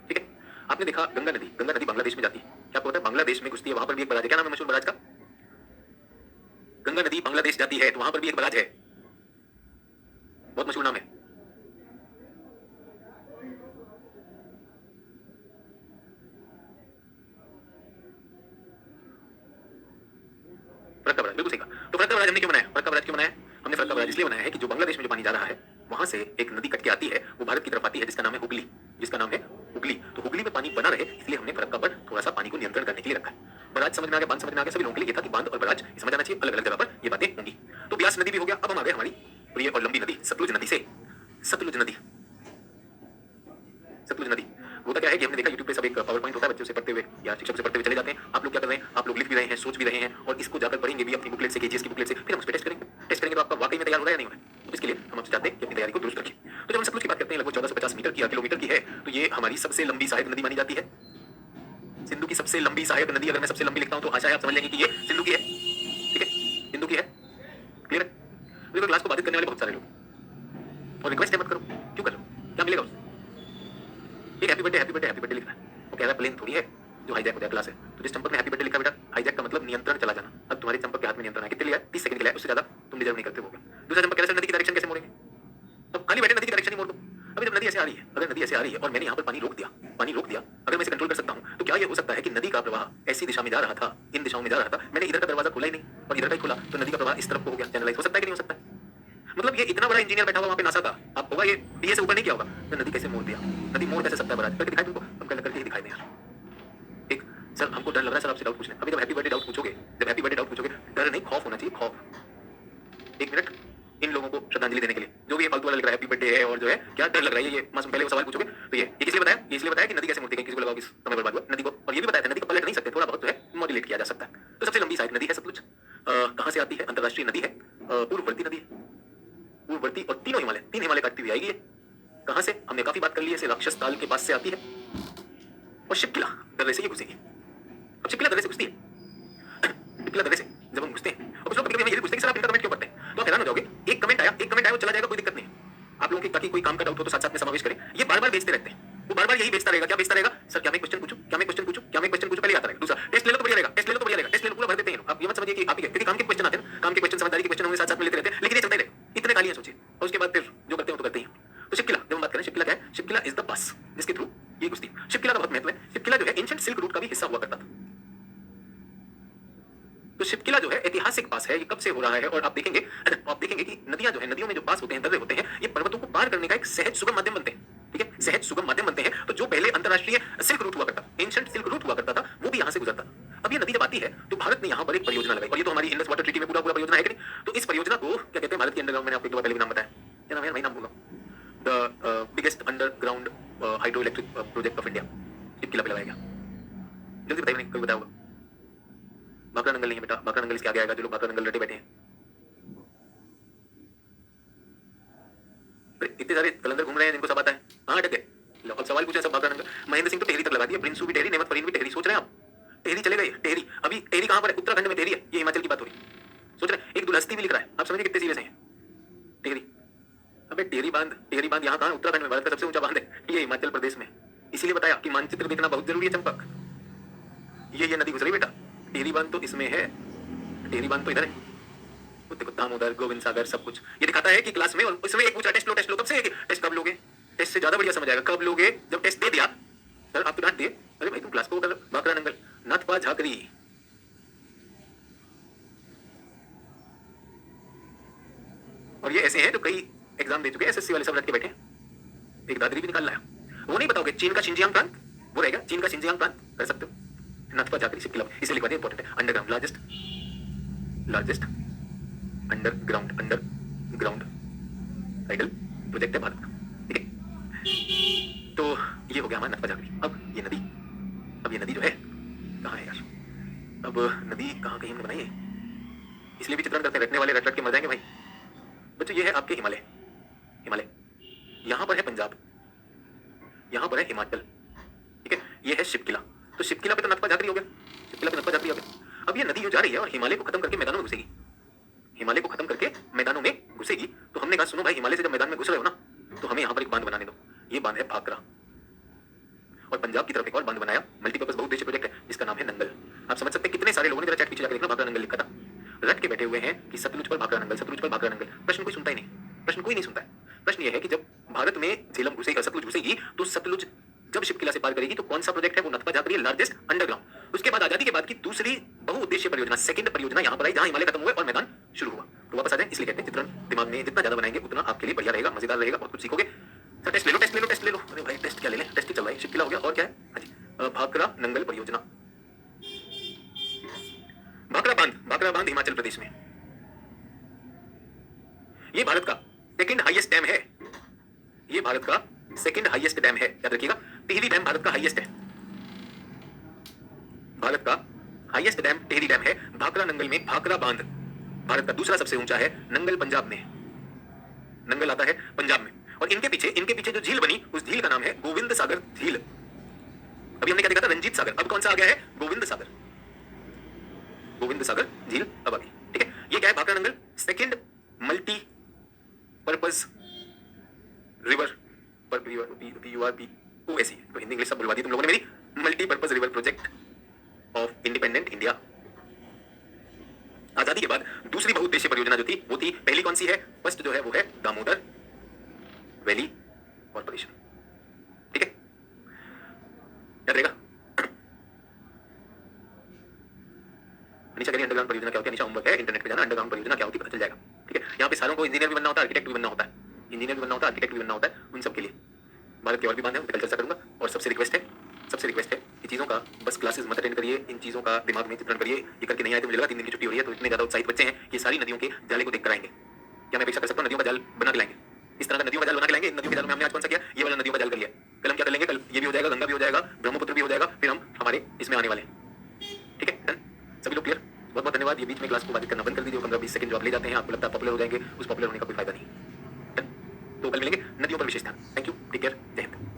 ठीक है। आपने देखा गंगा नदी, गंगा नदी बांग्लादेश में जाती है, क्या आपको पता है? बांग्लादेश में घुसती है, वहां पर भी एक बराज है। क्या नाम है मशहूर बराज का? गंगा नदी बांग्लादेश जाती है तो वहां पर भी एक बराज है, बहुत मशहूर नाम है। फरक्का बराज, बिल्कुल सही कहा। तो फरक्का बराज हमने क्यों बनाया? फरक्का बराज क्यों बनाया? हमने फरक्का बराज इसलिए बनाया है कि जो बांग्लादेश में जो पानी जा रहा है वहां से एक नदी कट के आती है, वो भारत की तरफ आती है, जिसका नाम है हुगली, जिसका नाम है हुगली। तो हुगली में पानी बना रहे इसलिए हमने फरक्का पर थोड़ा सा पानी को नियंत्रण करने के लिए रखा है। बराज समझ में आ गया, बांध समझ में आ गया, सभी लोगों के लिए ये था कि बांध और बराज समझ आना चाहिए, अलग अलग जगह पर ये बातें होंगी। तो ब्यास नदी भी हो गया। अब हम आ गए हमारी प्रिय और लंबी नदी सतलुज नदी से। सतलुज नदी, सतलुज नदी होता क्या है कि हमने देखा यूट्यूब पे सब एक पावर पॉइंट होता है, बच्चों से पढ़ते हुए या शिक्षक से पढ़ते हुए चले जाते हैं। आप लोग क्या कर रहे हैं? आप लोग लिख भी रहे हैं, सोच भी रहे हैं और इसको जाकर पढ़ेंगे भी अपनी बुकलेट से, केजीएस की बुकलेट से, फिर हम उस पर टेस्ट करेंगे। टेस्ट करेंगे तो आपका वाकई में तैयार हो रहा है या नहीं हो रहा है। तो इसके लिए हम आपसे चाहते हैं कि अपनी तैयारी को दुरुस्त रखिए। तो जब हम सतलुज की बात करते हैं, लगभग 1450 मीटर की या किलोमीटर की है, तो ये हमारी सबसे लंबी सहायक नदी मानी जाती है। सिंधु की सबसे लंबी सहायक नदी, अगर मैं सबसे लंबी लिखता हूं तो आशा है आप समझ लेंगे कि ये सिंधु की है। ठीक है, सिंधु की है। क्लियर है? देखो क्लास को बाधित करने वाले बहुत सारे लोग, और रिक्वेस्ट है मत करो। क्यों करो? क्या मिलेगा उससे? एक happy birthday happy birthday happy birthday लिखना है। वो कह रहा है प्लेन थोड़ी है जो हाईजैक हो जाए क्लास है। तो जिस चंपक ने हैप्पी बर्थडे लिखा बेटा, हाईजैक का मतलब नियंत्रण चला जाना। अब तुम्हारे चंपक के हाथ में नियंत्रण है, कितने लिया? 30 सेकंड के लिए, उससे ज्यादा तुम डिजर्व नहीं करते हो। दूसरा चंपक कह रहा है नदी की डायरेक्शन कैसे मोड़ेंगे? अब खाली बैठे नदी की डायरेक्शन ही मोड़ दो। अभी जब नदी ऐसे आ रही है, अगर नदी नदी ऐसे आ रही है और मैंने यहाँ पर पानी रोक दिया, अगर मैं इसे कंट्रोल कर सकता हूँ तो क्या ये हो सकता है कि नदी का प्रवाह ऐसी दिशा में जा रहा था, इन दिशाओं में जा रहा था, मैंने इधर का दरवाजा खोला ही नहीं और इधर का ही खोला तो नदी का प्रवाह इस तरफ को हो गया, चैनलाइज हो सकता है कि नहीं हो सकता है? मतलब ये इतना बड़ा इंजीनियर बैठा हुआ वहाँ पे नासा का, आप होगा ये डीए से ऊपर नहीं किया होगा, तो नदी कैसे मोड़ दिया, नदी मोड़ कैसे सकता है बराबर करके दिखाई तुमको, हम करके ही दिखाई दे यार। एक सर हमको डर लग रहा है सर आपसे डाउट पूछने, अभी जब हैप्पी बर्थडे डाउट पूछोगे, डर नहीं खौफ होना चाहिए, खौफ। एक मिनट इन लोगों को श्रद्धांजलि देने के लिए जो भी ये फालतू वाला लिख रहा है हैप्पी बर्थडे है और जो है क्या डर लग रहा है, ये मासूम पहले वो सवाल पूछोगे तो ये इसलिए बताया कि नदी कैसे मुड़ती है, किसी को लगाओ किस समय बर्बाद हुआ नदी को, और ये भी बताया था नदी को पलट नहीं सकते, थोड़ा बहुत जो है मॉड्यूलेट किया जा सकता है। तो सबसे लंबी साइड नदी है सतलुज, कहाँ से आती है, अंतरराष्ट्रीय नदी है, पूर्ववर्ती नदी है, पूर्ववर्ती और तीन हिमालय काटती हुई आएगी ये, कहाँ से हमने काफी बात कर ली है, राक्षस ताल के पास से आती है और शिपकिला दर्रे से ये घुसेगी। अब शिपकिला दर्रे से घुसती है, शिपकिला दर्रे से जब हम घुसते हैं और कुछ लोग कभी-कभी ये पूछते हैं कि सर आप इनका कमेंट क्यों पढ़ते हैं, तो आप हैरान हो जाओगे, एक कमेंट आया वो चला जाएगा, कोई दिक्कत नहीं आप लोगों की, ताकि कोई काम का डाउट हो तो साथ साथ में समावेश करें, ये बार-बार भेजते रहते हैं, वो बार-बार यही भेजता रहेगा, क्या भेजता रहेगा सर, क्या मैं क्वेश्चन पूछूं, पहले आता रहेगा, दूसरा टेस्ट ले लो तो बढ़िया रहेगा, टेस्ट ले लो पूरा भर देते हैं आप, ये मत समझिए कि आप ही क्योंकि काम के क्वेश्चन आते हैं, काम के क्वेश्चन समझदारी के क्वेश्चन होंगे साथ साथ में लेते रहते हैं, लेकिन ये चलता ही रहेगा, इतने गालियां सोचिए और उसके बाद फिर जो करते हैं वो तो करते ही हैं। तो शिपकिला जब हम बात करें, शिपकिला क्या है, शिपकिला इज द पास जिसके थ्रू ये घुसती है। शिपकिला का बहुत महत्व है, शिपकिला जो है एंशिएंट सिल्क रूट का भी हिस्सा हुआ करता था, तो शिपकिला जो है ऐतिहासिक पास है, ये कब से हो रहा है और आप देखेंगे कि नदियां जो है, नदियों में जो पास होते हैं, दर्रे होते हैं, ये पर्वतों को पार करने का एक सहज सुगम माध्यम बनते हैं, ठीक है, सहज सुगम माध्यम बनते हैं। तो जो पहले अंतरराष्ट्रीय सिल्क रूट हुआ करता, एंशिएंट सिल्क रूट हुआ करता था, वो भी यहाँ से गुजरता था। अब ये नदी जब आती है तो भारत ने यहाँ पर एक परियोजना लगाई और ये तो हमारी इंडस वाटर ट्रीटी में पूरा परियोजना है कि नहीं, तो इस परियोजना को क्या कहते हैं, भारत के अंडरग्राउंड, मैंने आपको एक बार पहले भी नाम बताया, क्या नाम है, मैं नाम भूला, the biggest underground hydro electric project of India, Shipki La पे लगाया गया। जल्दी बताइए, कोई बताया होगा? भाखड़ा नंगल नहीं है बेटा, भाखड़ा नंगल इसके आगे आएगा, जो लोग भाखड़ा नंगल रटे बैठे हैं, इतने सारे कलंदर घूम रहे हैं जिनको सब आता है, हाँ अटक गए। लो अब सवाल पूछे सब भाखड़ा नंगल, महेंद्र सिंह तो टेहरी तक लगा दिया, प्रिंसू भी टेहरी, नेमत फरीन भी टेहरी, सोच रहे हैं आप टेहरी चले गए, टेहरी अभी टेहरी कहाँ पर है, उत्तराखंड में टेहरी है, ये हिमाचल की बात हो रही, सोच रहे हैं, एक दुलहस्ती भी लिख रहा है, आप समझिए कितने सीरियस हैं टेहरी। अबे टेहरी बांध यहाँ कहाँ, उत्तराखंड में, भारत का सबसे ऊंचा बांध है ये, हिमाचल प्रदेश में, इसीलिए बताया कि मानचित्र देखना बहुत जरूरी है चंपक। ये नदी गुजरी बेटा, टेहरी बांध तो इसमें है, टेहरी बांध तो इधर है, देखो दामोदर, गोविंद सागर, सब कुछ ये दिखाता है कि क्लास में, और इसमें एक पूछा टेस्ट लो, तब से टेस्ट कब लोगे, टेस्ट से ज्यादा बढ़िया समझ आएगा कब लोगे, जब टेस्ट दे दिया सर आप तो डांट दिए, अरे भाई तुम क्लास को कर, भाखड़ा नंगल, नाथपा झाकरी, और ये ऐसे हैं जो कई एग्जाम दे चुके हैं, एसएससी वाले सब रट के बैठे हैं, एक दादरी भी निकाल लाया, वो नहीं बताओगे चीन का शिनजियांग प्रांत, वो रहेगा चीन का शिनजियांग प्रांत, कर सकते हो, नाथपा झाकरी शिपकिला, इसे लिखवा दिया, इंपॉर्टेंट है, underground largest underground title project है भारत का, ठीक है। तो ये हो गया हमारा नाथपा झाकरी। अब ये नदी जो है कहाँ है यार, अब नदी कहाँ कहीं हमने बनाई है, इसलिए भी चित्रण करते हैं, रटने वाले रट के मर जाएंगे भाई। बच्चों ये है आपके हिमालय, यहाँ पर है पंजाब, यहाँ पर है हिमाचल, ठीक है, ये है शिपकिला, तो शिपकिला पे तो नाथपा झाकरी हो गया, शिपकिला पे नाथपा झाकरी हो गया। अब ये नदी जो जा रही है और हिमालय को खत्म करके मैदानों में घुसेगी, तो हमने कहा सुनो भाई, हिमालय से जब मैदान में घुस रहे हो ना, तो हमें यहाँ पर एक बांध बनाने दो, ये बांध है भाखड़ा, और पंजाब की तरफ एक और बांध बनाया, मल्टीपर्पज बहुउद्देशीय प्रोजेक्ट है जिसका नाम है नंगल। आप समझ सकते हैं कितने सारे लोगों ने, जरा चैट पीछे जाकर देखना, भाखड़ा नंगल लिखा था, रट के बैठे हुए हैं कि सतलुज पर भाखड़ा नंगल, प्रश्न कोई सुनता ही नहीं, प्रश्न कोई नहीं सुनता है। प्रश्न ये है कि जब भारत में झेलम घुसेगा, सतलुज घुसेगी, तो सतलुज जब शिपकिला से पार करेगी तो कौन सा प्रोजेक्ट है, वो नाथपा झाकरी, लार्जेस्ट अंडरग्राउंड। उसके बाद आजादी के बाद की दूसरी बहुउद्देशीय परियोजना, सेकंड परियोजना यहाँ पर आई, जहाँ हिमालय खत्म हुए और मैदान शुरू हुआ। तो वापस आ जाए, इसलिए कहते हैं चित्रण दिमाग में जितना ज्यादा बनाएंगे उतना आपके लिए बढ़िया रहेगा, मजेदार रहेगा, बहुत कुछ सीखोगे। सर टेस्ट ले लो, अरे भाई टेस्ट क्या ले लें, टेस्ट ही चल रहा है, शिपकिला हो गया, और क्या है, हाँ जी, भाखड़ा नंगल परियोजना, भाखड़ा बांध हिमाचल प्रदेश में, ये भारत का सेकंड हाईएस्ट डैम है, याद रखिएगा, टिहरी डैम भारत का हाईएस्ट है, भारत का हाईएस्ट डैम टिहरी डैम है। भाखड़ा नंगल में भाखड़ा बांध भारत का दूसरा सबसे ऊंचा है, नंगल पंजाब में, नंगल आता है पंजाब में, और इनके पीछे जो झील बनी, उस झील का नाम है गोविंद सागर झील। अभी हमने क्या देखा था, रंजीत सागर, अब कौन सा आ गया है, गोविंद सागर झील अब आ गई, ठीक है। ये क्या है, Bhakra Nangal second multi purpose river, PURPOSE, तो हिंदी इंग्लिश सब बुलवा दी तुम लोगों ने मेरी, multipurpose river project of independent India. आजादी के बाद दूसरी बहुउद्देशीय परियोजना जो थी वो थी, पहली कौन सी है, फर्स्ट जो है वो है दामोदर वैली कॉर्पोरेशन, अनिशा कह रही है अंडरग्राउंड परियोजना क्या होती है, अनिशा होमवर्क है, इंटरनेट पे जाना, अंडरग्राउंड परियोजना क्या होती है पता चल जाएगा। ठीक है, यहाँ पे सारों को इंजीनियर भी बनना होता है, आर्किटेक्ट भी बनना होता है, इंजीनियर भी बनना होता है, आर्किटेक्ट भी बनना होता है, उन सबके लिए भारत के और भी बांध है, उन पर कल चर्चा करूंगा। और सबसे रिक्वेस्ट है ये चीज़ों का बस क्लासेस मत अटेंड करिए, इन चीज़ों का दिमाग में चित्रण करिए। ये करके नहीं आए तो मुझे लगा 3 दिन की छुट्टी हो रही है तो इतने ज़्यादा उत्साहित बच्चे हैं, ये सारी नदियों के जाले को देख कर आएंगे। क्या मैं अपेक्षा कर सकता हूँ नदियों का जाल बना के लाएंगे, इस तरह का नदियों का जाल बना के लाएंगे। इन नदियों के जाल में हमने आज कौन सा किया, ये वाला नदियों का जाल कर लिया। कल हम क्या कर लेंगे, कल ये भी हो जाएगा, गंगा भी हो जाएगा, ब्रह्मपुत्र भी हो जाएगा, फिर हम हमारे इसमें आने वाले हैं। ठीक है, डन, सभी लोग क्लियर। बहुत बहुत धन्यवाद। ये बीच में क्लास को बाधित करना बंद कर दीजिए, 15-20 सेकंड जो आप ले जाते हैं, आपको लगता है पॉपुलर हो जाएंगे, उस पॉपुलर होने का कोई फायदा नहीं। डन, तो कल मिलेंगे नदियों पर विशेष ध्यान। थैंक यू, टेक केयर, जय हिंद।